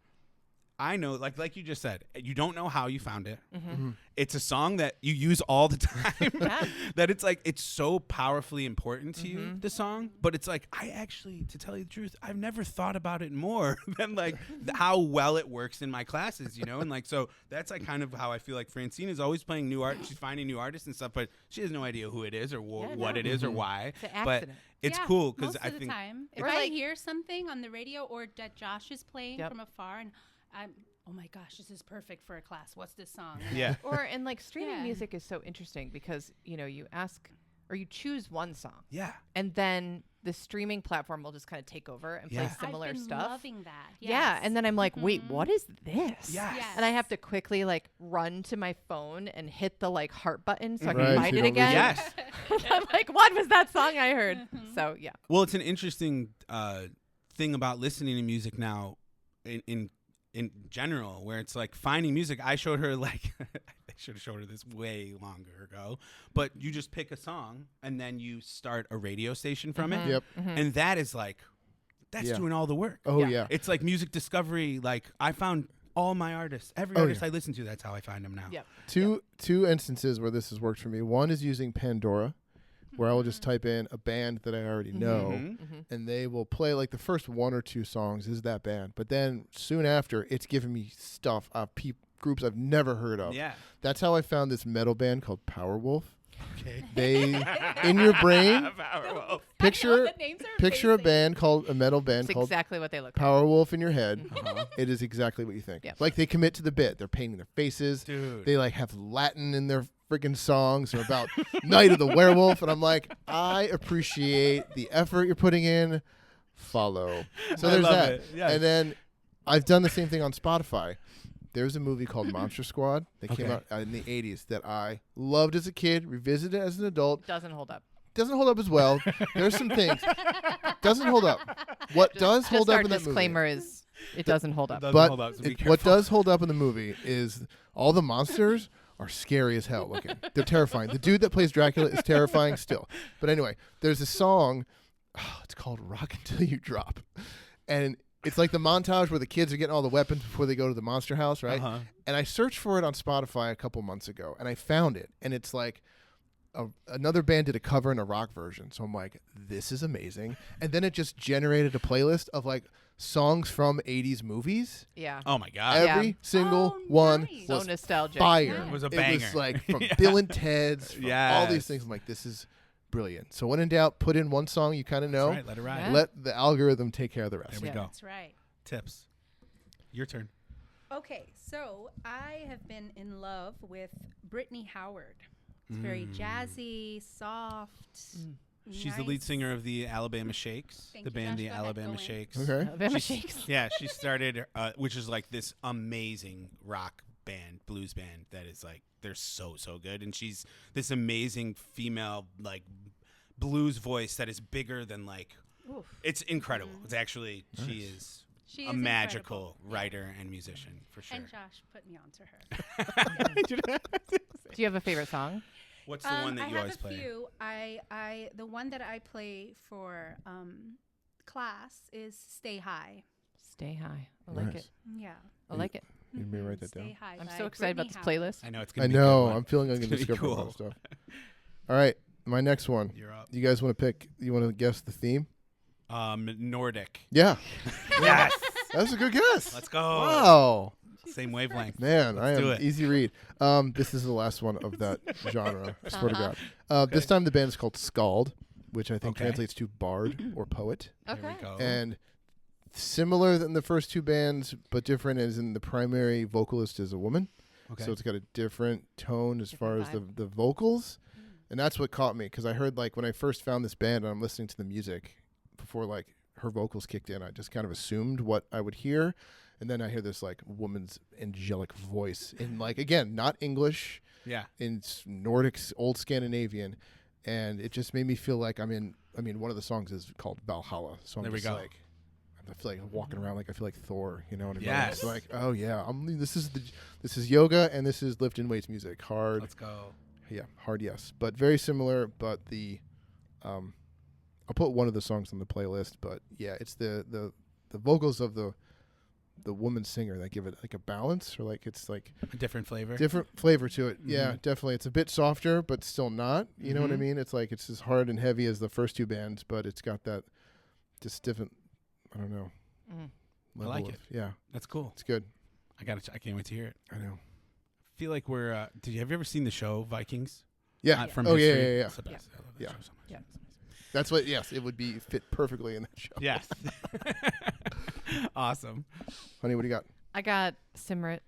I know, like you just said, you don't know how you found it. Mm-hmm. It's a song that you use all the time. Yeah. That it's like it's so powerfully important to you, Mhm. the song. But it's like I actually, to tell you the truth, I've never thought about it more than like how well it works in my classes, you know. And like so that's like kind of how I feel like Francine is always playing new art. She's finding new artists and stuff, but she has no idea who it is or Yeah, what no. it is or Mhm. why. It's an But accident. it's Yeah, cool because most I of the think time, if Or I like- hear something on the radio or that Josh is playing Yep. from afar, and I'm, oh my gosh, this is perfect for a class. What's this song? And yeah. Or and like streaming Yeah. music is so interesting because you ask or you choose one song Yeah. and then the streaming platform will just kind of take over and play Yeah. similar I've been stuff. loving that. Yeah, and then I'm like, wait, Mhm. what is this? Yes. Yes. And I have to quickly like run to my phone and hit the like heart button so I Right, can so find you it don't lose again. Yes. I'm like, what was that song I heard? Mhm. So yeah. Well, it's an interesting thing about listening to music now in general, where it's like finding music. I showed her like I should have showed her this way longer ago, but you just pick a song and then you start a radio station from Mhm. it, Yep. Mhm. and that is like that's Yeah. doing all the work. Oh Yeah. yeah. It's like music discovery. Like I found all my artists, every Oh, artist yeah. I listen to. That's how I find them now. Yep. Two instances where this has worked for me. One is using Pandora, where I will just type in a band that I already Mhm. know, Mhm. and they will play like the first one or two songs is that band. But then soon after, it's giving me stuff of groups I've never heard of. Yeah. That's how I found this metal band called Powerwolf. Okay. They in your brain Powerwolf. picture the names are picture a amazing. band called a metal band It's called exactly what they look like. Powerwolf in your head. Uh-huh. It is exactly what you think. Yep. Like they commit to the bit. They're painting their faces. Dude. They like have Latin in their freaking songs. They're about Night of the Werewolf, and I'm like, I appreciate the effort you're putting in. Follow. So I there's love that. it. Yes. And then I've done the same thing on Spotify. There's a movie called Monster Squad that came Okay. out in the 80s that I loved as a kid, revisited as an adult. Doesn't hold up. Doesn't hold up as well. There's some things. Doesn't hold up. What does hold Just up our in that movie? disclaimer is it doesn't hold up. Doesn't But hold up, so be what careful. does hold up in the movie is all the monsters are scary as hell looking. They're terrifying. The dude that plays Dracula is terrifying still. But anyway, there's a song. It's called "Rock Until You Drop," and it's like the montage where the kids are getting all the weapons before they go to the monster house, right? Uh-huh. And I searched for it on Spotify a couple months ago, and I found it. And it's like another band did a cover and a rock version. So I'm like, this is amazing. And then it just generated a playlist of like songs from 80s movies. Yeah. Oh my god. Every single Oh, one nice. So was nostalgic. fire. It was a It banger. was like from Yeah. Bill and Ted's, from all these Yes. things. I'm like, this is brilliant. So when in doubt, put in one song you kind of know. That's right, let it ride. Yeah. Let the algorithm take care of the rest. There we Yeah. go. That's right. Tips. Your turn. Okay, so I have been in love with Brittany Howard. It's very jazzy, soft. She's the lead nice. singer of the Alabama Shakes, Thank the you, band Josh. the Go ahead, Alabama go in. Shakes. Okay. Alabama She's- Shakes. Yeah, she started, which is like this amazing rock band, blues band that is like they're so good, and she's this amazing female like blues voice that is bigger than like Oof. it's incredible. It's actually she is She a is magical incredible. Yeah. writer and musician for sure. And Josh put me onto her. Do you have a favorite song? What's the one that you I always have play? a few. The one that I play for class is "Stay High." Stay High. I like Nice. it. Yeah. I like it. You may write that Stay down. High I'm by so excited about Brittany this Howard. playlist. I know it's gonna I be a good know. one. I'm feeling I'm It's going to gonna be discover a lot cool. of stuff. All right. My next one. You're up. You guys want to pick? You want to guess the theme? Nordic. Yeah. Yes. That's a good guess. Let's go. Wow. Same wavelength. Man, I Let's do am it. easy read. This is the last one of that genre. I swear to Uh-huh. God. This time the band is called Scald, which I think Okay. translates to bard or poet. There Okay. we go. And similar than the first two bands, but different as in the primary vocalist is a woman. okay. So it's got a different tone as far as Different the vocals. And that's what caught me because I heard like when I first found this band and I'm listening to the music before like her vocals kicked in, I just kind of assumed what I would hear. And then I hear this like woman's angelic voice in like, again, not English, yeah. in Nordic, old Scandinavian. And it just made me feel like I'm in, I mean, one of the songs is called Valhalla. So I'm There we just go. like, I feel like I'm walking around like I feel like Thor, you know what I mean? Yes. It's like, oh yeah, this is yoga and this is lifting weights music. Hard. Let's go. Yeah, hard yes. But very similar, but the I'll put one of the songs on the playlist, but yeah, it's the vocals of the woman singer that give it like a balance, or like it's like A different flavor. different flavor to it. Yeah, Mhm. definitely. It's a bit softer, but still not. You know what I Mhm. mean? It's like it's as hard and heavy as the first two bands, but it's got that just different. I don't know. Mm. Level like of, it. Yeah, That's cool. it's good. I can't wait to hear it. I know. Feel like we're. Have you ever seen the show Vikings? Yeah. From Oh, yeah, history? yeah, yeah. It's the best. I love that Yeah. show so much. Yeah. That's what. Yes, it would be fit perfectly in that show. Yes. Awesome. Honey, what do you got? I got Simrit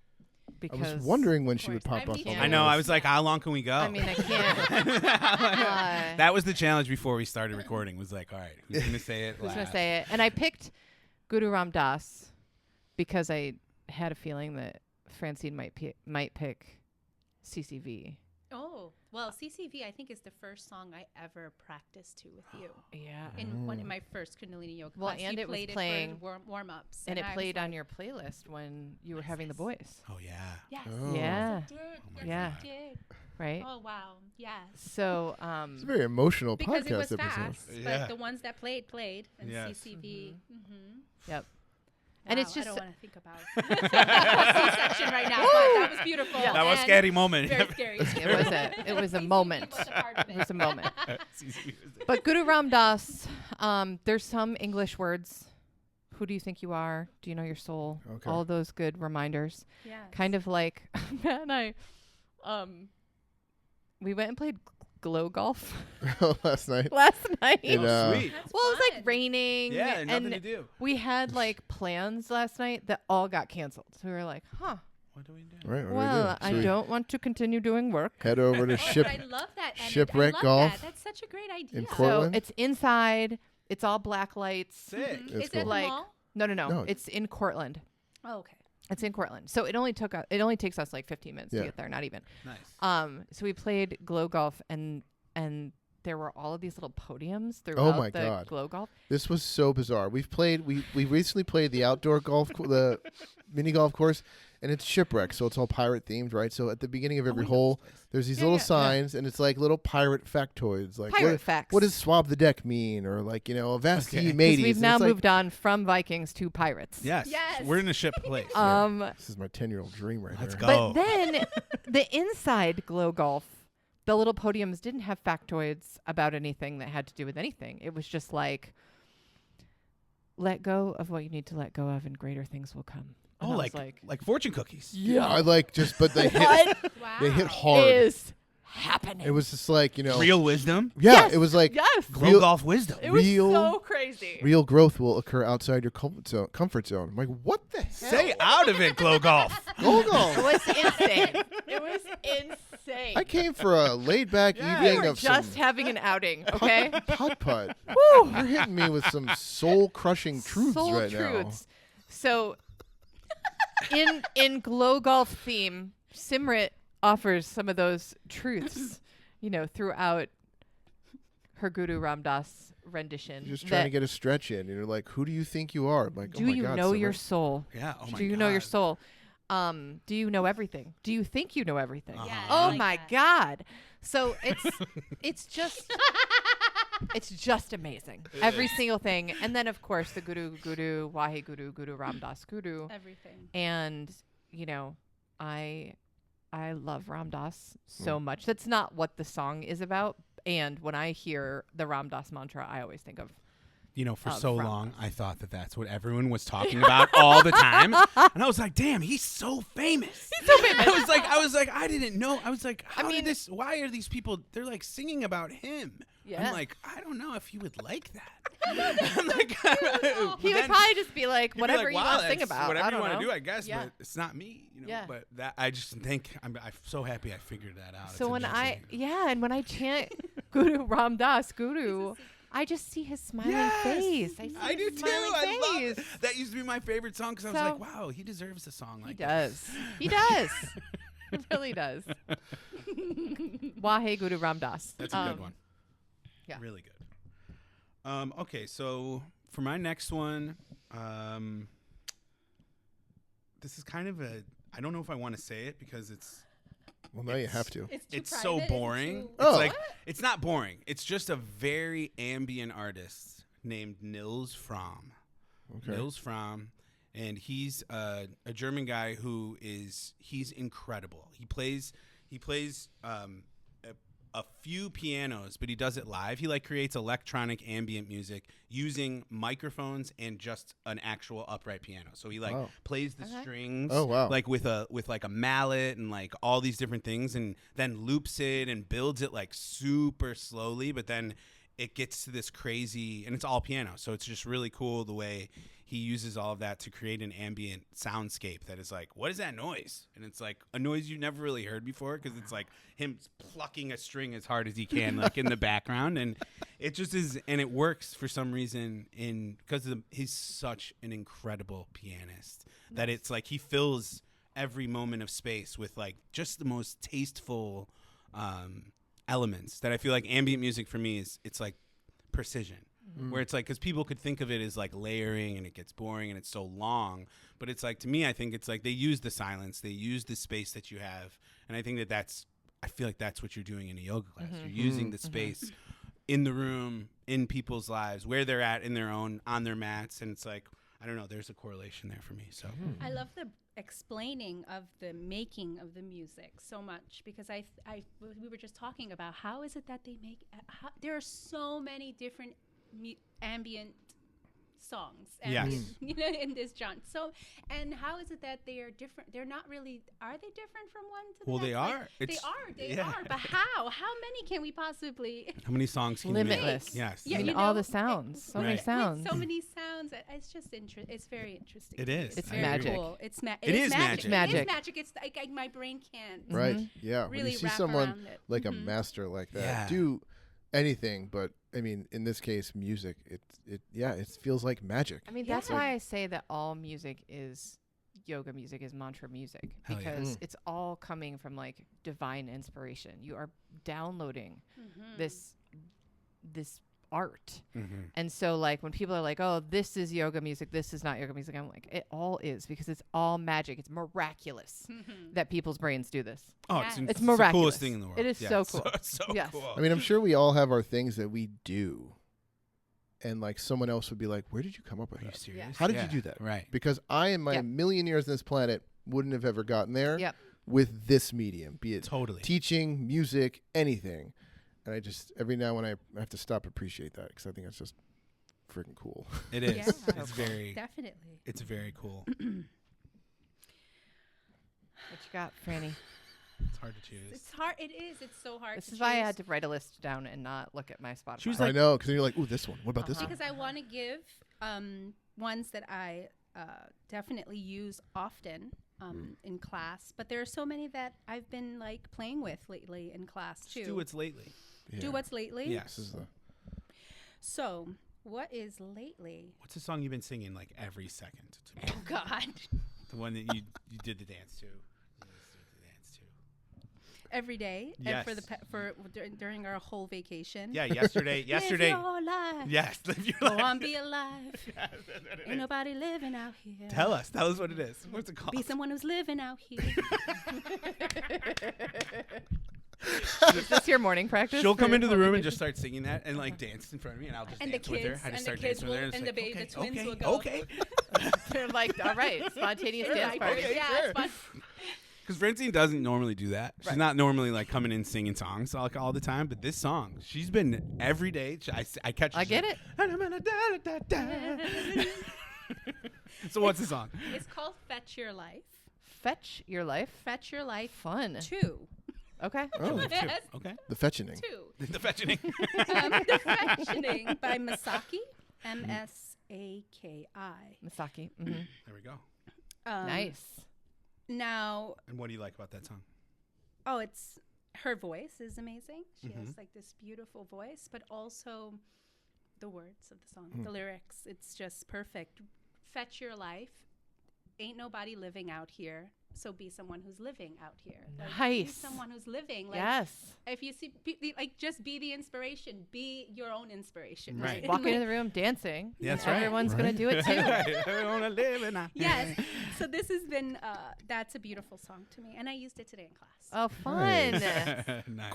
I because was wondering when Of she would course. pop I up. need on to. the I know. I list. was like, how long can we go? I mean, I can't. That was the challenge before we started recording. Was like, all right, who's gonna say it? Who's gonna last? say it? And I picked Guru Ram Das because I had a feeling that Francine might pick CCV. Oh, well, CCV I think is the first song I ever practiced to with you. Yeah. In my first Kundalini yoga Well, class, and you it was played playing- it for warm ups, And it played on your playlist when you were Yes, having the yes. boys, Oh yeah. Yes. Oh. Yeah. Yes, it did. my Yes, Yeah. it did. right? Oh wow. Yes. So, It's a very emotional Because it podcast was episode. fast, Yeah. but the ones that played, and Yes. CCV. Yep. And it's I just- don't want to think about C-section right now, but that was beautiful. Yeah. That was a and scary moment. Very scary. it was a moment. was a part of It was a moment. CCV was it. But Guru Ram Das, there's some English words. Who do you think you are? Do you know your soul? Okay. All those good reminders. Yes. Kind of like Matt and I, we went and played glow golf Last night. last night. And, Oh, sweet. That's well, it was like fun. raining. Yeah, nothing and to do. we had like plans last night that all got canceled. So we were like, huh. What do we do? Right. What do we Well, do? I So we don't want to continue doing work. head over to Oh, ship. but I love that. Emmett. Shipwreck I love golf That. That's such a great idea. in So Portland? it's inside. It's all black lights. Sick. Mhm. That's Is cool. it the Like- mall? No. No. It's in Cortland. Oh, okay. It's in Cortland. So it only takes us like 15 minutes Yeah. to get there, not even. Nice. So we played glow golf and there were all of these little podiums throughout Oh my the God. glow golf. This was so bizarre. We recently played the outdoor the mini golf course, and it's shipwreck, so it's all pirate themed, right? So at the beginning of every hole, there's these Yeah, little yeah, yeah. signs, and it's like little pirate factoids, like Pirate facts. what does swab the deck mean, or like Avast Okay. 'Cause mateys. Because we've and now it's like, moved on from Vikings to pirates. Yes. Yes. We're in a ship place. This is my 10-year-old dream right Let's there. go. But then the inside glow golf, the little podiums didn't have factoids about anything that had to do with anything. It was just like, let go of what you need to let go of, and greater things will come. And Oh, I was like fortune cookies. I like but they hit what Wow. they hit hard. is happening? It was just like Real wisdom. yeah, Yes, it was like yes. Glow Real- golf wisdom. It was real- so crazy. real growth will occur outside your comfort zone. I'm like, what the hell? Stay out of it, glow golf. Go It golf. was insane. It was insane. I came for a laid back Yeah. We evening were of just some having an outing, okay? putt. Woo. You're hitting me with some soul crushing truths Soul right truths. So, in glow golf theme, Simrit offers some of those truths, throughout her Guru Ram Das rendition. now. Just trying to that get a stretch in. And you're like, who do you think you are? I'm like, do oh my you God, know your Summer. soul? Yeah. Oh my Do you know your God. soul? Do you know everything? Do you think you know everything? Uh-huh. Yeah, Oh I like my that. God! So it's just amazing. Every single thing, and then of course the Guru, Wahe Guru Ram Das Guru, Everything. and I love Ram Dass so much. That's not what the song is about. And when I hear the Ram Dass mantra, I always think of For of so Ram long, Dass. I thought that that's what everyone was talking about all the time, and I was like, "Damn, he's so famous." He's so famous. I was like, I didn't know. I was like, why are these people? They're like singing about him. Yeah. I'm like, I don't know if you would like that. I'm like, he would probably just be like, he'd be whatever like, you "Wow, want to sing that's about. whatever I don't you want know. to do, I guess, Yeah. but it's not me. Yeah. But that I just think I'm so happy I figured that out. So It's when amazing. and when I chant Guru Ram Das Guru, I just see his smiling Yes! face. I see I do his too. smiling I love face. it. That used to be my favorite song because I was So- like, wow, he deserves a song He like that. does. He does. He really does. Wahe Guru Ram Das. That's a good one. yeah. Really good. Okay, so for my next one, this is kind of I don't know if I want to say it because it's Well, now you have to. It's too It's so private, is it boring. too- It's Oh. like it's not boring. It's just a very ambient artist named Nils Fromm. Okay. Nils Fromm, and he's a German guy he's incredible. He plays a few pianos, but he does it live. He like creates electronic ambient music using microphones and just an actual upright piano. So he like Wow. plays the Okay. strings Oh, wow. like with like a mallet and like all these different things, and then loops it and builds it like super slowly, but then it gets to this crazy, and it's all piano. So it's just really cool the way he uses all of that to create an ambient soundscape that is like, what is that noise? And it's like a noise you've never really heard before, because it's like him plucking a string as hard as he can, like in the background. And it just is, and it works for some reason because he's such an incredible pianist that it's like he fills every moment of space with like just the most tasteful elements that I feel like ambient music for me it's like precision. Where it's like, because people could think of it as like layering and it gets boring and it's so long, but it's like, to me, I think it's like they use the silence, they use the space that you have, and I think I feel like that's what you're doing in a yoga class. You're using the space in the room, in people's lives, where they're at on their mats, and it's like, I don't know, there's a correlation there for me. So I love the explaining of the making of the music so much, because we were just talking about how is it that they make there are so many different ambient songs, ambient, in this genre. So, and how is it that they are different? They're not really. Are they different from one to the Well, next? they Like, are. They Yeah. are. But how? How many can we possibly? how many songs can you Limitless. make? Yes. Yeah, I mean, you all know, the sounds. So many Right. sounds. So many sounds. It's just it's very interesting. It to me. is. It's very magic. Cool. It's It is magic. It Magic. is magic. It's like my brain can't Right. Yeah. When really you see wrap someone around it. like a Mhm. master like that Yeah. do anything, but I mean, in this case, music, it feels like magic. I mean, that's Yeah. why I say that all music is yoga music, is mantra music, Hell yeah. because it's all coming from like divine inspiration. You are downloading Mhm. this art. Mm-hmm. And so like when people are like, "Oh, this is yoga music, this is not yoga music." I'm like, it all is, because it's all magic. It's miraculous Mhm. that people's brains do this. Oh, Yes. it's It's the miraculous. coolest thing in the world. It is Yeah, so it's cool. It's so Yes. cool. I mean, I'm sure we all have our things that we do, and like someone else would be like, "Where did you come up with Are you that? serious? How did Yeah. you do that?" Right. Because I, in my Yep. million years on this planet, wouldn't have ever gotten there Yep. with this medium, be it Totally. teaching, music, anything. And I just every now and then I have to stop appreciate that, because I think it's just freaking cool. It is. Yeah. It's very. Definitely. It's very cool. What you got, Franny? It's hard to choose. It's hard. It is. It's so hard. This to is why I choose. had to write a list down and not look at my Spotify. She was I like- know, because then you're like, "Ooh, this one. What about this one?" because I want to give ones that I definitely use often in class, but there are so many that I've been like playing with lately in class too. Just do what's lately. Yeah. Do what's lately. Yes. This is the So what is lately? What's the song you've been singing like every second? Oh God. The one that you did the dance to. You just did the dance to. Every day. And for the Yes. during our whole vacation. Yeah. Yesterday. Yesterday. Live your life. Yes. Live your Go life. on, be alive. Yes, that's what it Ain't is. nobody living out here. Tell us what it is. What's it called? Be someone who's living out here. Is this your morning practice? She'll come for into the home room and vacation? just start singing that and like dance in front of me, and I'll just And the dance with her. kids- I just and the start kids dancing with her, will- and, and it's the like, ba- the okay, twins okay, will go. okay. They're like, all right, spontaneous They're dance like, party. okay. yeah, sure. it's fun. Because Francine doesn't normally do that. She's Right. not normally like coming in singing songs like all the time. But this song, she's been every day. I catch. her, I she's get like, it. So what's the song? It's called Fetch Your Life. Fetch your life. Fetch Your Life Fun. 2. Okay. oh, Yes, Okay. the fetching. 2. The fetching. The Fetching by Masaki. Masaki. Masaki. hmm There we go. Nice. Now, And what do you like about that song? it's her voice is amazing. She Mhm. has like this beautiful voice, but also the words of the song, the lyrics. It's just perfect. Fetch your life. Ain't nobody living out here. So be someone who's living out here. Like, be Nice. someone who's living. Like, Yes. if you see, like, just be the inspiration. Be your own inspiration. Right. And, Walk into like, the room dancing. Yeah, that's and right. Everyone's gonna Right. do it too. I wanna live in a- Yes. So this has been. That's a beautiful song to me, and I used it today in class. Oh, fun! Nice.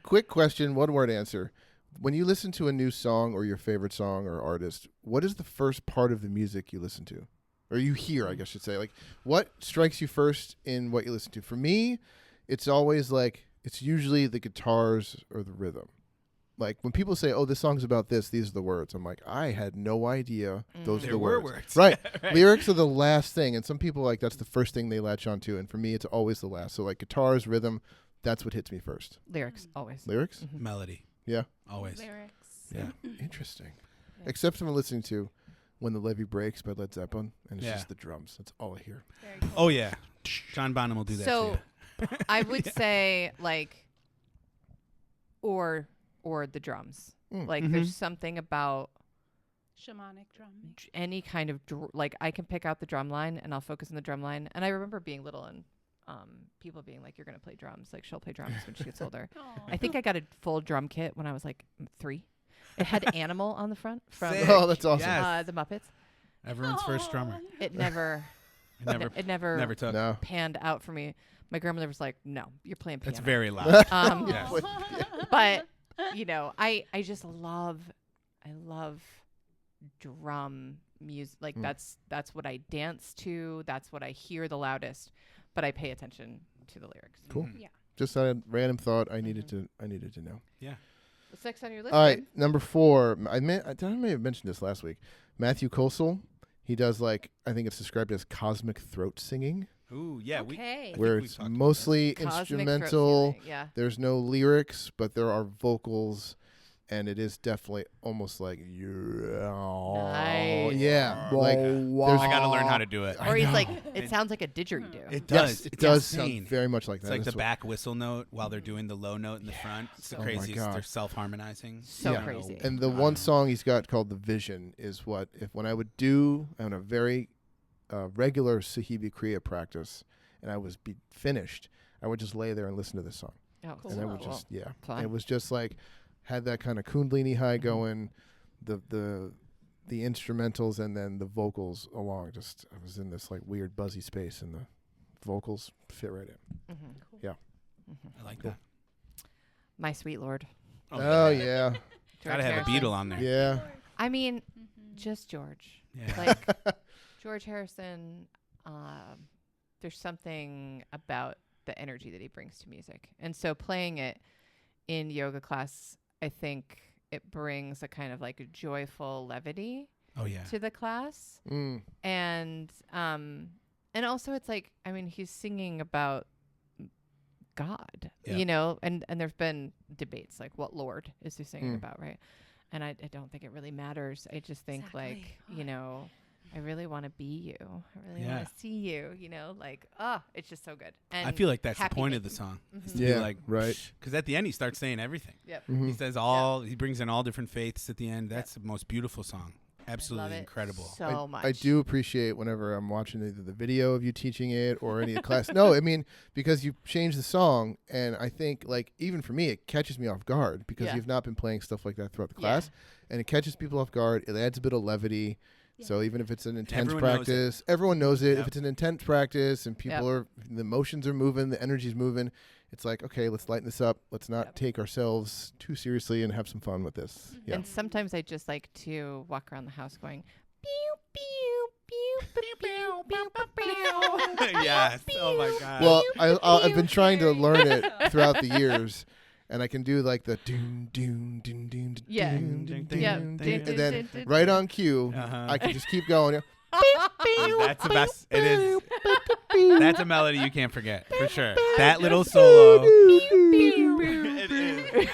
Quick question, one word answer. When you listen to a new song or your favorite song or artist, what is the first part of the music you listen to? Or you hear, I guess I should say. Like, what strikes you first in what you listen to? For me, it's always like, it's usually the guitars or the rhythm. Like, when people say, oh, this song's about this, these are the words. I'm like, I had no idea those are There the were words. words. Right. Right. Lyrics are the last thing. And some people, like, that's the first thing they latch onto. And for me, it's always the last. So, like, guitars, rhythm, that's what hits me first. Lyrics always. Lyrics? Mhm. Melody. Yeah. Always. Lyrics. Yeah. Interesting. Yeah. Except when I'm listening to When the Levee Breaks by Led Zeppelin, and it's Yeah. just the drums. That's all I hear. Very cool. Oh yeah. John Bonham will do that So, too. I would say like, or the drums. Mm. Like, Mhm. there's something about Shamanic drumming. any kind of like I can pick out the drum line and I'll focus on the drum line. And I remember being little and people being like, "You're gonna play drums." Like, she'll play drums when she gets older. I think I got a full drum kit when I was like 3. It had Animal on the front from Sick. Oh, that's awesome. Yes. the Muppets. Everyone's first drummer. It never, It never never took. No. panned out for me. My grandmother was like, "No, you're playing piano." That's very loud. Yeah. But you know, I just love drum music. Like, that's what I dance to. That's what I hear the loudest. But I pay attention to the lyrics. Cool. Mhm. Yeah. Just a random thought I needed to know. What's next on your list? All right, babe? number 4. I may have mentioned this last week. Matthew Kosel. He does, like, I think it's described as cosmic throat singing, Ooh, yeah. Okay. where we've it's talked about mostly Cosmic throat instrumental. ceiling, Yeah. There's no lyrics, but there are vocals, and it is definitely almost like Nice. yeah, like there's I got to learn how to do it. I Or he's know. like, it sounds like a didgeridoo. It yes, does. it It's does insane. sound very much like It's that. like the That's what- back whistle note while they're doing the low note in the front. It's the Oh my craziest. God. They're self-harmonizing. So Yeah. crazy. And the one song he's got called "The Vision" is what when I would do on a very regular Sahibi Kriya practice, and I was finished, I would just lay there and listen to this song, Oh, and I would cool. just Fun. it was just like had that kind of Kundalini high Mhm. going, the instrumentals and then the vocals along. Just I was in this like weird buzzy space, and the vocals fit right in. Mhm. Yeah. Mhm. I like Cool. that. My Sweet Lord. Oh yeah, George Gotta have a Harrison. Beatle on there. yeah. I mean, Mhm. just George. Yeah. Like, George Harrison, there's something about the energy that he brings to music. And so playing it in yoga class, I think it brings a kind of like a joyful levity Oh yeah. to the class. Mm. And also it's like, I mean, he's singing about God, Yeah. you know, and there's been debates like what Lord is he singing Mm. about, right? And I don't think it really matters. I just think like, Exactly. you know, I really want to be you. I really Yeah. want to see you, you know, like, it's just so good. And I feel like that's the happy point of the making. song. Is Mhm. to Yeah, be like, right. Because at the end he starts saying everything. Yep. Mhm. He says he brings in all different faiths at the end. That's the most beautiful song. I love Absolutely it incredible. so much. I do appreciate whenever I'm watching either the video of you teaching it or any of the class. No, I mean, because you change the song, and I think, like, even for me, it catches me off guard because Yeah. you've not been playing stuff like that throughout the Yeah. class, and it catches people off guard. It adds a bit of levity. Yeah. So even if it's an intense everyone knows it. practice, everyone knows it. Yep. If it's an intense practice and people Yep. the emotions are moving, the energy's moving, it's like, okay, let's lighten this up. Let's not Yep. take ourselves too seriously and have some fun with this. Mhm. Yeah. And sometimes I just like to walk around the house going, pew, pew, pew, pew, pew, pew, pew, pew. Yes. Oh my God. Well, I've been trying to Very learn it good. throughout the years, and I can do like the doon doon doon doon Yeah. doon Ding, doon ding, Yeah. doon, ding, and ding, then right on cue, Uh-huh. I can just keep going. That's the best. It is. That's a melody you can't forget for sure. That little solo. It is.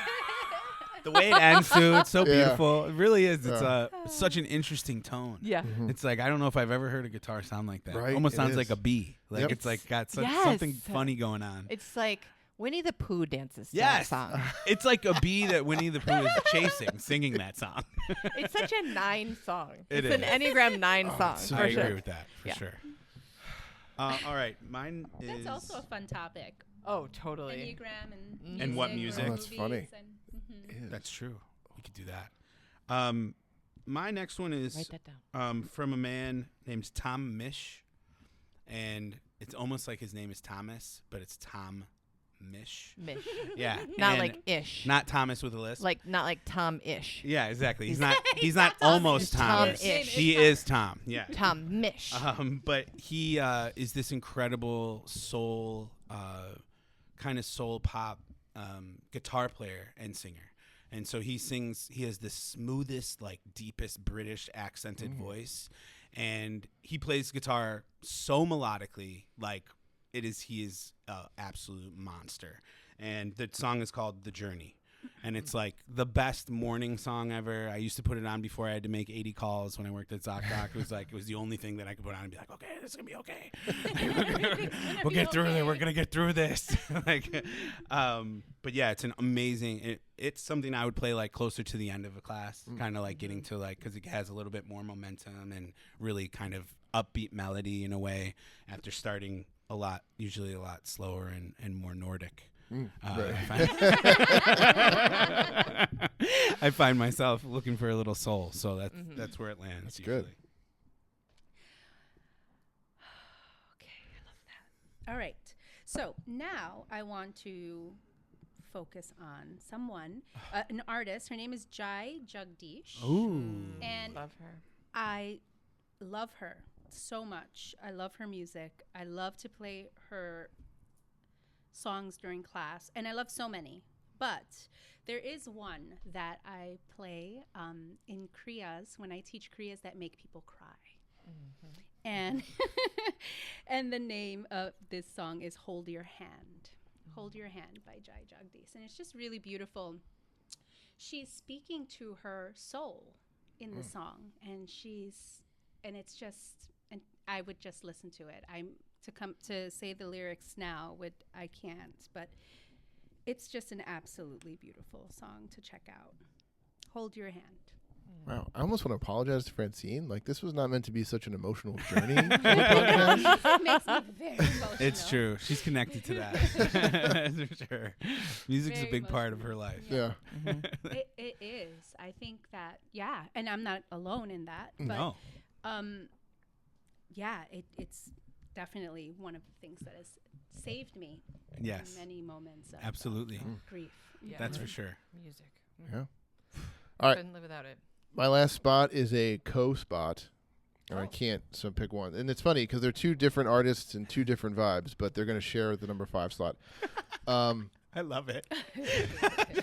The way it ends too, it's so Yeah. beautiful. It really is. It's Yeah. it's such an interesting tone. Yeah. Mhm. It's like I don't know if I've ever heard a guitar sound like that. Right, Almost it sounds is. like a bee. Like Yep. it's like got Yes. something funny going on. It's like Winnie the Pooh dances to Yes. that song. It's like a bee that Winnie the Pooh is chasing, singing that song. It's such a 9 song. It It's an is. Enneagram 9 Oh, song. it's so for I sure. agree with that for Yeah. sure. All right, mine is. That's also a fun topic. Oh, totally. Enneagram and And what music? Oh, that's funny. And, Ew. That's true. You could do that. My next one is Write that down. from a man named Tom Misch, and it's almost like his name is Thomas, but it's Tom Misch. Mish. Yeah, Not and like ish. not Thomas with a lisp. Like not like Tom-ish. yeah, exactly. He's He's not. He's He's not not Tom. almost He's Thomas. Tom-ish. He is Tom. Yeah. Tom-mish. But he is this incredible soul, kind of soul pop guitar player and singer. And so he sings, he has the smoothest, like deepest British accented voice. And he plays guitar so melodically, like he is an absolute monster. And the song is called The Journey. And it's like the best morning song ever. I used to put it on before I had to make 80 calls when I worked at ZocDoc. It was the only thing that I could put on and be like, okay, this is gonna be okay. We'll get through it. We're gonna get through this. But yeah, it's an amazing. It's something I would play like closer to the end of a class, kind of like getting to like because it has a little bit more momentum and really kind of upbeat melody in a way after starting usually a lot slower and more Nordic. I find myself looking for a little soul, so that's where it lands. That's usually. good. Okay, I love that. All right. So now I want to focus on someone, an artist. Her name is Jai Jagdish. Ooh. And Love her. I love her so much. I love her music. I love to play her songs during class, and I love so many. But there is one that I play in Kriyas when I teach Kriyas that make people cry. And and the name of this song is Hold Your Hand. Hold Your Hand by Jai Jagdish. And it's just really beautiful. She's speaking to her soul in the song, and it's just, and I would just listen to it. To say the lyrics now I can't, but it's just an absolutely beautiful song to check out. Hold Your Hand. Wow, I almost want to apologize to Francine. Like, this was not meant to be such an emotional journey. on the podcast. It makes me very emotional. It's true. She's connected to that. For sure. Music's Very a big part of her life. Yeah. It is. I think that, yeah, and I'm not alone in that. But, No. yeah, it's definitely one of the things that has saved me Yes. in many moments of Absolutely. grief. Yeah. That's for sure. Music. Yeah. All right. Couldn't live without it. My last spot is a co-spot. And I Oh. can't, so pick one. And it's funny because they're two different artists and two different vibes, but they're going to share the number 5 slot. I love it.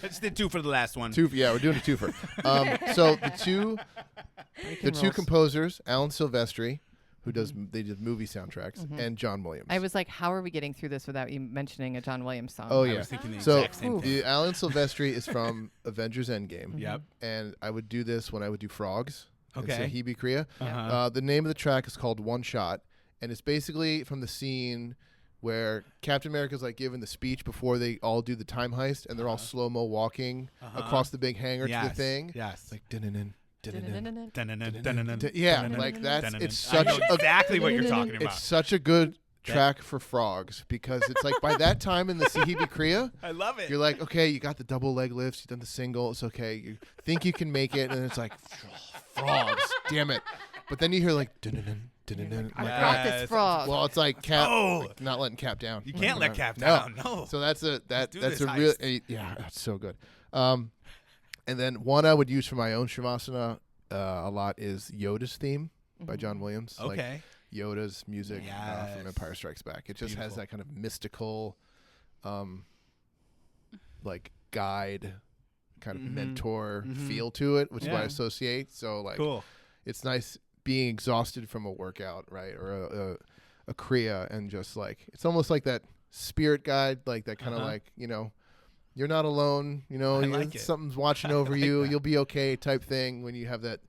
Just did 2 for the last one. Yeah, we're doing a twofer. So the two composers, Alan Silvestri, who they did movie soundtracks, and John Williams. I was like, how are we getting through this without you mentioning a John Williams song? Oh, I yeah. was thinking the So exact same thing. the Alan Silvestri is from Avengers Endgame. Yep. And I would do this when I would do Frogs. Okay. And Sahibi Kriya. Uh-huh. The name of the track is called One Shot, and it's basically from the scene where Captain America's like giving the speech before they all do the time heist, and they're all slow-mo walking across the big hangar to the thing. Yes. It's like dun-dun-dun, dun-dun-dun. Dun-dun-dun. Yeah, like that's it's such I know exactly what you're talking about. it's such a good track for Frogs because it's like by that time in the Sahibi Kriya, I love it. you're like, okay, you got the double leg lifts, you've done the single, it's okay. You think you can make it, and it's like, Frogs, damn it. But then you hear like, dun-dun-dun, dun-dun-dun. I I'm like, got Yes. this frog. well, it's like Cap, Oh. like not letting Cap down. You can't let Cap No. down. No. So that's do that's this a real heist. yeah, that's so good. And then one I would use for my own shavasana a lot is Yoda's theme by John Williams. Like Okay. Yoda's music from Yes. Empire Strikes Back. It just has Beautiful. that kind of mystical, like guide, kind of mentor feel to it, which is what I Yeah. associate. So like, Cool. it's nice being exhausted from a workout, right, or a kriya, and just like it's almost like that spirit guide, like that kind of like you're not alone. I like it. Something's watching over like you. that. You'll be okay, type thing when you have that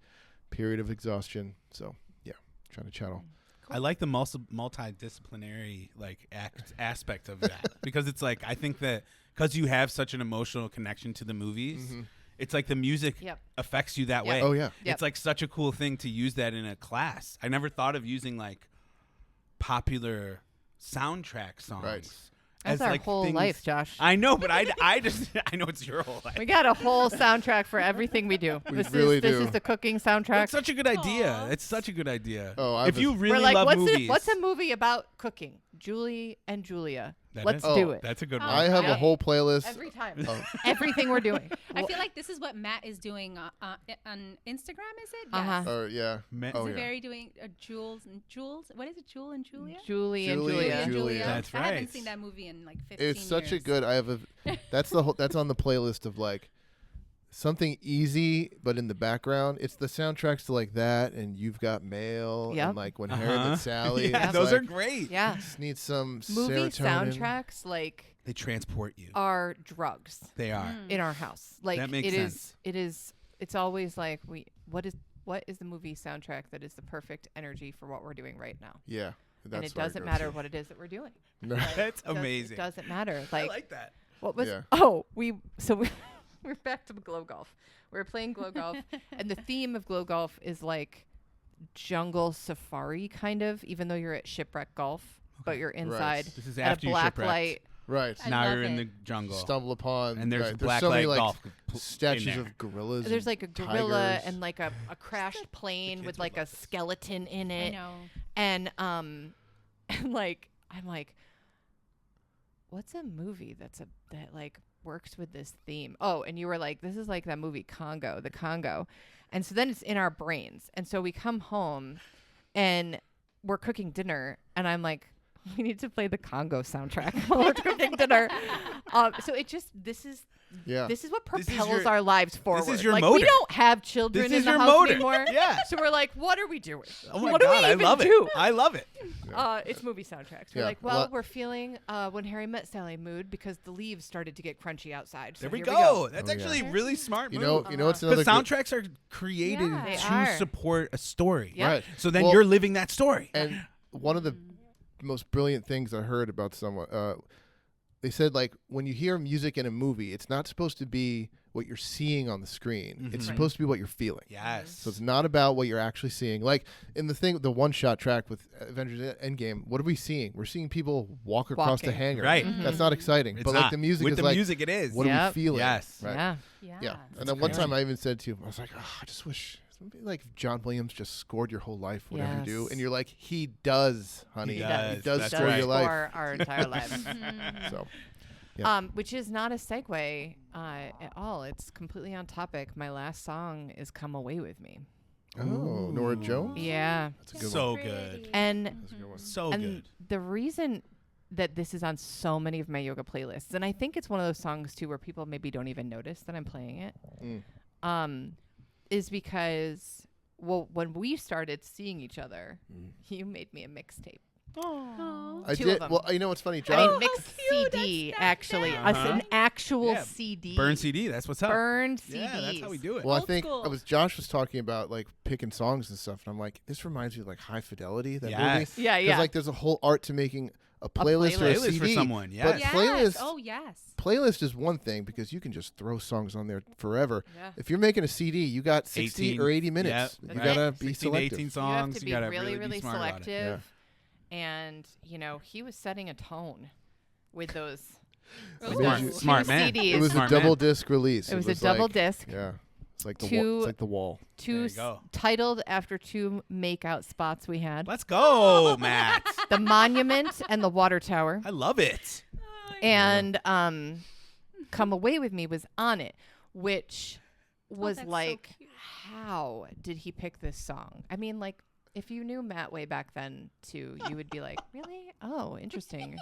period of exhaustion. So yeah, trying to channel. I like the multidisciplinary like aspect of that because it's like I think that because you have such an emotional connection to the movies, it's like the music Yep. affects you that Yep. way. Oh yeah. Yep. It's like such a cool thing to use that in a class. I never thought of using like popular soundtrack songs. Right. That's as our like whole things. life, Josh. I know, but I just I know it's your whole life. We got a whole soundtrack for everything we do. We This really this do. is the cooking soundtrack. It's such a good idea. Aw. It's such a good idea. Oh, I if was- you really We're like, love what's movies, what's a movie about cooking? Julie and Julia. That Let's is- do Oh, it. That's a good Oh, one. I have a Yep. whole playlist. Every time. Oh. Everything we're doing. I feel like this is what Matt is doing on Instagram. Is it? Uh-huh. Yes. Oh yeah. Ma- Oh Is he yeah. very doing Jules and Jules? What is it? Jewel and Julia? Julie and Julie Julia. and Julia. That's I haven't right. seen that movie in like 15 It's such a years. good. I have a. That's the whole. That's on the playlist of like something easy, but in the background, it's the soundtracks to like that, and You've Got Mail, Yep. and like When Harry Met Sally. Yeah, It's those are like, great. Yeah. Just need some Movie serotonin. soundtracks like They transport you. are drugs They are. Mm. in our house. Like That makes it is. sense. It is. It's always like what is the movie soundtrack that is the perfect energy for what we're doing right now? Yeah, that's And it what I doesn't go matter to. what it is that we're doing. No. That's It does- amazing. It doesn't matter. I Like, like that. what was? Yeah. Oh, we're back to Glow Golf. We're playing Glow Golf, and the theme of Glow Golf is like jungle safari kind of. Even though you're at Shipwreck Golf, but you're inside This is at after a you black shipwrecked. light. Right. I Now love you're in it. the jungle. Stumble upon. And there's right. black so many light like golf in statues there. of gorillas. There's and like a gorilla tigers. and like a crashed plane kids with would like a love this. skeleton in I it. know. And and like I'm like, what's a movie that like works with this theme? Oh, and you were like, this is like that movie Congo, the Congo. And so then it's in our brains. And so we come home and we're cooking dinner and I'm like, we need to play the Congo soundtrack while we're cooking dinner. So it just this is Yeah. what This is propels your- our lives forward. your like motor. we don't have children This in is the your house motor. anymore. Yeah. So we're like, what are we doing? Oh my what god, do we I even love do? it. I love it. It's movie soundtracks. We're Yeah, like, well, lo- we're feeling When Harry Met Sally mood because the leaves started to get crunchy outside. So There we here go. That's Oh, yeah. actually really smart. You move. know. You know what's Because another. good- soundtracks are created Yeah. They to are. support a story. Yeah. Right. So then Well, you're living that story. And one of the most brilliant things I heard about someone, they said like when you hear music in a movie, it's not supposed to be what you're seeing on the screen. It's Mhm. supposed to be what you're feeling. Yes. So it's not about what you're actually seeing. Like in the one-shot track with Avengers Endgame, what are we seeing? We're seeing people walk across the Walking. hangar. Right. That's not exciting. It's but not. like the music With is the like, music, it is. what are Yep. we feeling? Yes. Right. Yeah. Yeah. That's And then one great. time I even said to him, I was like, oh, I just wish somebody like if John Williams just scored your whole life, whatever you do. Yes. And you're like, he does, honey. He He does. does That's score right. your life. For our entire lives. Mhm. So Yeah. Which is not a segue at all. It's completely on topic. My last song is "Come Away with Me." Oh, Nora Jones? Yeah, That's a good So one. good. and That's a good one. So and good. the reason that this is on so many of my yoga playlists, and I think it's one of those songs too where people maybe don't even notice that I'm playing it, Mm. is because when we started seeing each other, Mm. you made me a mixtape. Aw. I Two did. of 'em. Well, you know what's funny, I John? mean, mixed cute, CD that's actually, that Uh-huh. an actual Yeah, CD, Burn CD. That's what's up. burned CDs. Yeah, that's how we do it. Well, I Old think school. I was Josh was talking about like picking songs and stuff, and I'm like, this reminds me of like High Fidelity, that movie. Yes. Yeah, Because yeah. like there's a whole art to making a playlist, or a Playlist CD. for someone. But Yes. Yes. playlist, Oh yes. playlist is one thing because you can just throw songs on there forever. Yeah. If you're making a CD, you got 60 18 or 80 minutes. Yep. You That's gotta it. be 16 to selective. 18 You have songs. to be gotta really, really be smart about it. selective. And you know, he was setting a tone with those. It Smart, made you- smart two man. CDs. It was Smart a double man. disc release. It was a double like- disc, Yeah, it's like the Two- it's like the wall. two There you go. titled after two makeout spots we had: Let's go, Matt. the Monument and the Water Tower. I love it. And "Come Away with Me" was on it, which was that's so like, cute. how did he pick this song? I mean, like, if you knew Matt way back then too, you would be like, really? Oh, interesting.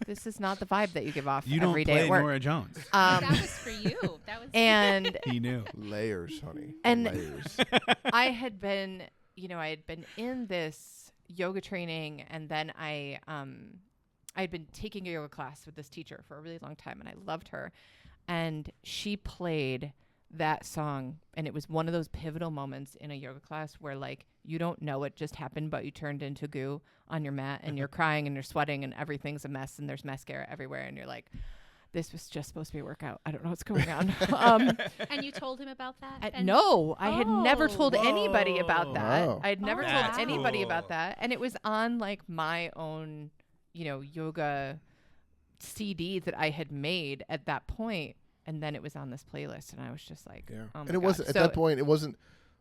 This is not the vibe that you give off You don't every day play at work. Nora Jones. That was for you. That was And He knew. Layers, honey. And- layers. I had been in this yoga training, and then I had been taking a yoga class with this teacher for a really long time, and I loved her. And she played that song, and it was one of those pivotal moments in a yoga class where like you don't know it just happened, but you turned into goo on your mat, and you're crying and you're sweating and everything's a mess and there's mascara everywhere, and you're like, this was just supposed to be a workout. I don't know what's going on. And you told him about that? And No, I had never Oh. told anybody about that. Wow. I had never Oh, told wow. anybody cool. about that. And it was on like my own, yoga CD that I had made at that point, and then it was on this playlist, and I was just like, Yeah. oh my And it God. wasn't at So that point. It wasn't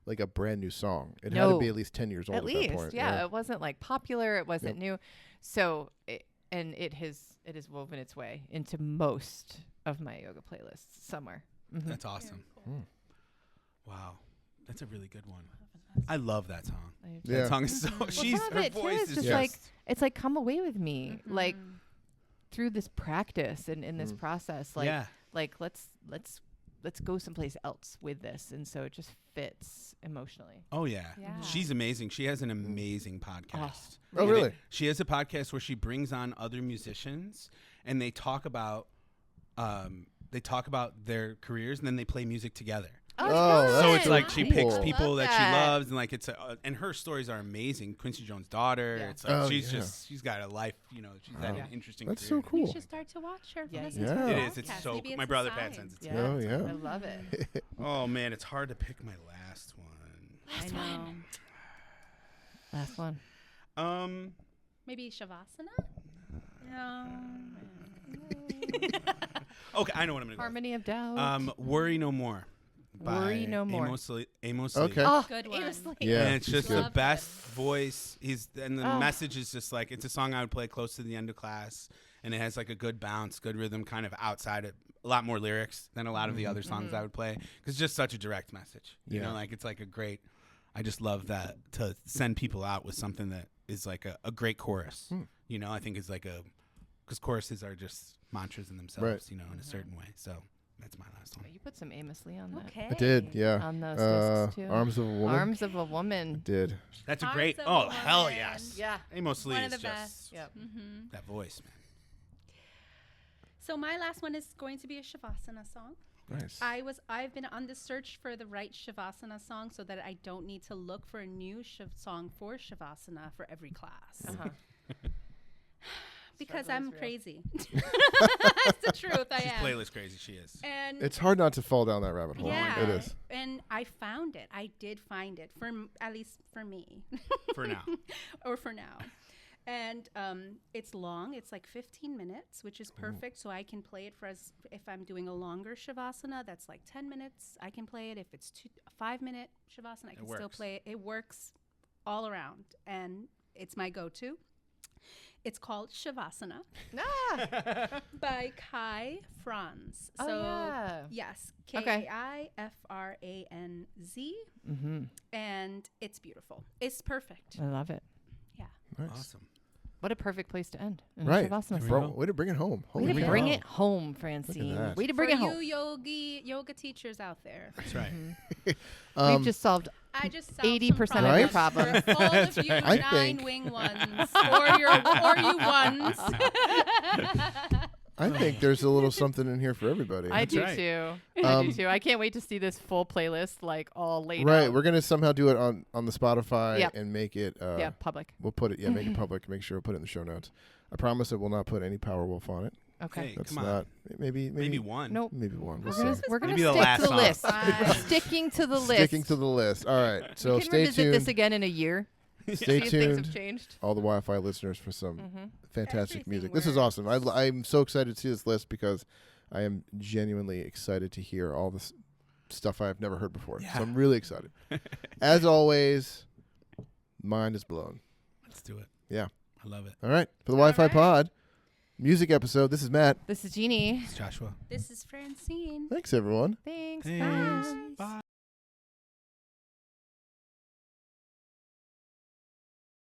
like a brand new song. It had to be No. at least 10 years old at at least, that point. yeah, it wasn't like popular. It wasn't new. So, it has woven its way into most of my yoga playlists somewhere. Mhm. That's awesome. Mm. Wow, that's a really good one. I love that song. Yeah. That song is so. Well, She's some of her it, too, voice is is just Yes. like it's like come away with me, like Mhm. through this practice and in this process, like yeah. like let's go someplace else with this, and so it just fits emotionally. Oh yeah. Yeah. She's amazing. She has an amazing podcast. Oh, And really? she has a podcast where she brings on other musicians and they talk about their careers and then they play music together. Oh, So that's it's so like she picks cool. people love that that. she loves and like and her stories are amazing. Quincy Jones' daughter. Yeah. It's like Oh, she's yeah. she's got a life, she's had Wow. an interesting That's career. so cool. You should start to watch her. Yeah, listen yeah. to her It is. It's podcast. so Maybe cool. My it's a brother sign. Pat sends it to Yeah, Oh, yeah. I love it. Oh man, it's hard to pick my last one. I know. Last one. Maybe Shavasana? No. Okay, I know what I'm gonna go. Harmony of Doubt. Worry No More. Worry by No More. Amos Lee. Okay. Oh, Good one. Amos Lee. Yeah. And it's he's just good. the Love best it. voice. And the Oh. message is just like it's a song I would play close to the end of class, and it has like a good bounce, good rhythm, kind of outside of a lot more lyrics than a lot of the other songs I would play. 'Cause it's just such a direct message. You Yeah. know, like it's like a great. I just love that to send people out with something that is like a great chorus. Hmm. You know, I think is like because choruses are just mantras in themselves. Right. In a certain way. So that's my last one. You put some Amos Lee on that. Okay. I did, yeah. On those discs too. Arms of a Woman. Arms of a Woman. Did. That's a Arms great. of Oh a hell Woman. yes. Yeah. Amos Lee One is of the just best. Yep. Mm-hmm. that voice, man. So my last one is going to be a Shavasana song. Nice. I've been on the search for the right Shavasana song so that I don't need to look for a new song for Shavasana for every class. Uh-huh. Because Struggle is I'm real. crazy. That's the truth. I She's am. playlist crazy. She is. And It's hard not to fall down that rabbit hole. yeah, It is. and I found it. I did find it at least for me, For now. or for now. And it's long. It's like 15 minutes, which is perfect. So I can play it if I'm doing a longer shavasana, that's like 10 minutes. I can play it. If it's 5-minute shavasana, I can still works. play it. It works all around, and it's my go-to. It's called Shavasana Ah. by Kai Franz. Oh, So yeah. yes, Okay. Kaifranz, Mm-hmm. and it's beautiful. It's perfect. I love it. Yeah. Nice. Awesome. What a perfect place to end. In a Right. Shavasana There we song. Bro, go. way to bring it home. Way Holy to cow. bring it home, Francine. that. Way to bring For it home. you yoga teachers out there, That's right. We've just solved I just solved 80% of your problems for all of you I think- 9-wing ones or you ones. I think there's a little something in here for everybody. I do right. too. I do Um, too. I can't wait to see this full playlist like all laid Right, out. we're gonna somehow do it on the Spotify Yep. and make it. Yeah, public. We'll put it. Yeah, make it public. Make sure we'll put it in the show notes. I promise it will not put any Powerwolf on it. Okay. Hey, That's come on. not. Maybe Maybe one. Nope. Maybe one. We'll We're gonna, see. we're gonna Maybe the stick last to the song. list. Fine. We're sticking to the list. Sticking to the list. All right. So we can stay revisit tuned. this again in a year. Stay See if things tuned. have changed. All the Wi-Fi listeners for some Mm-hmm. fantastic Everything music. This is works. awesome. I'm so excited to see this list because I am genuinely excited to hear all this stuff I've never heard before. Yeah. So I'm really excited. As always, mind is blown. Let's do it. Yeah. I love it. All right. For the All Wi-Fi right. Pod music episode, this is Matt. This is Jeannie. It's Joshua. This is Francine. Thanks, everyone. Thanks. Thanks. Bye. Bye.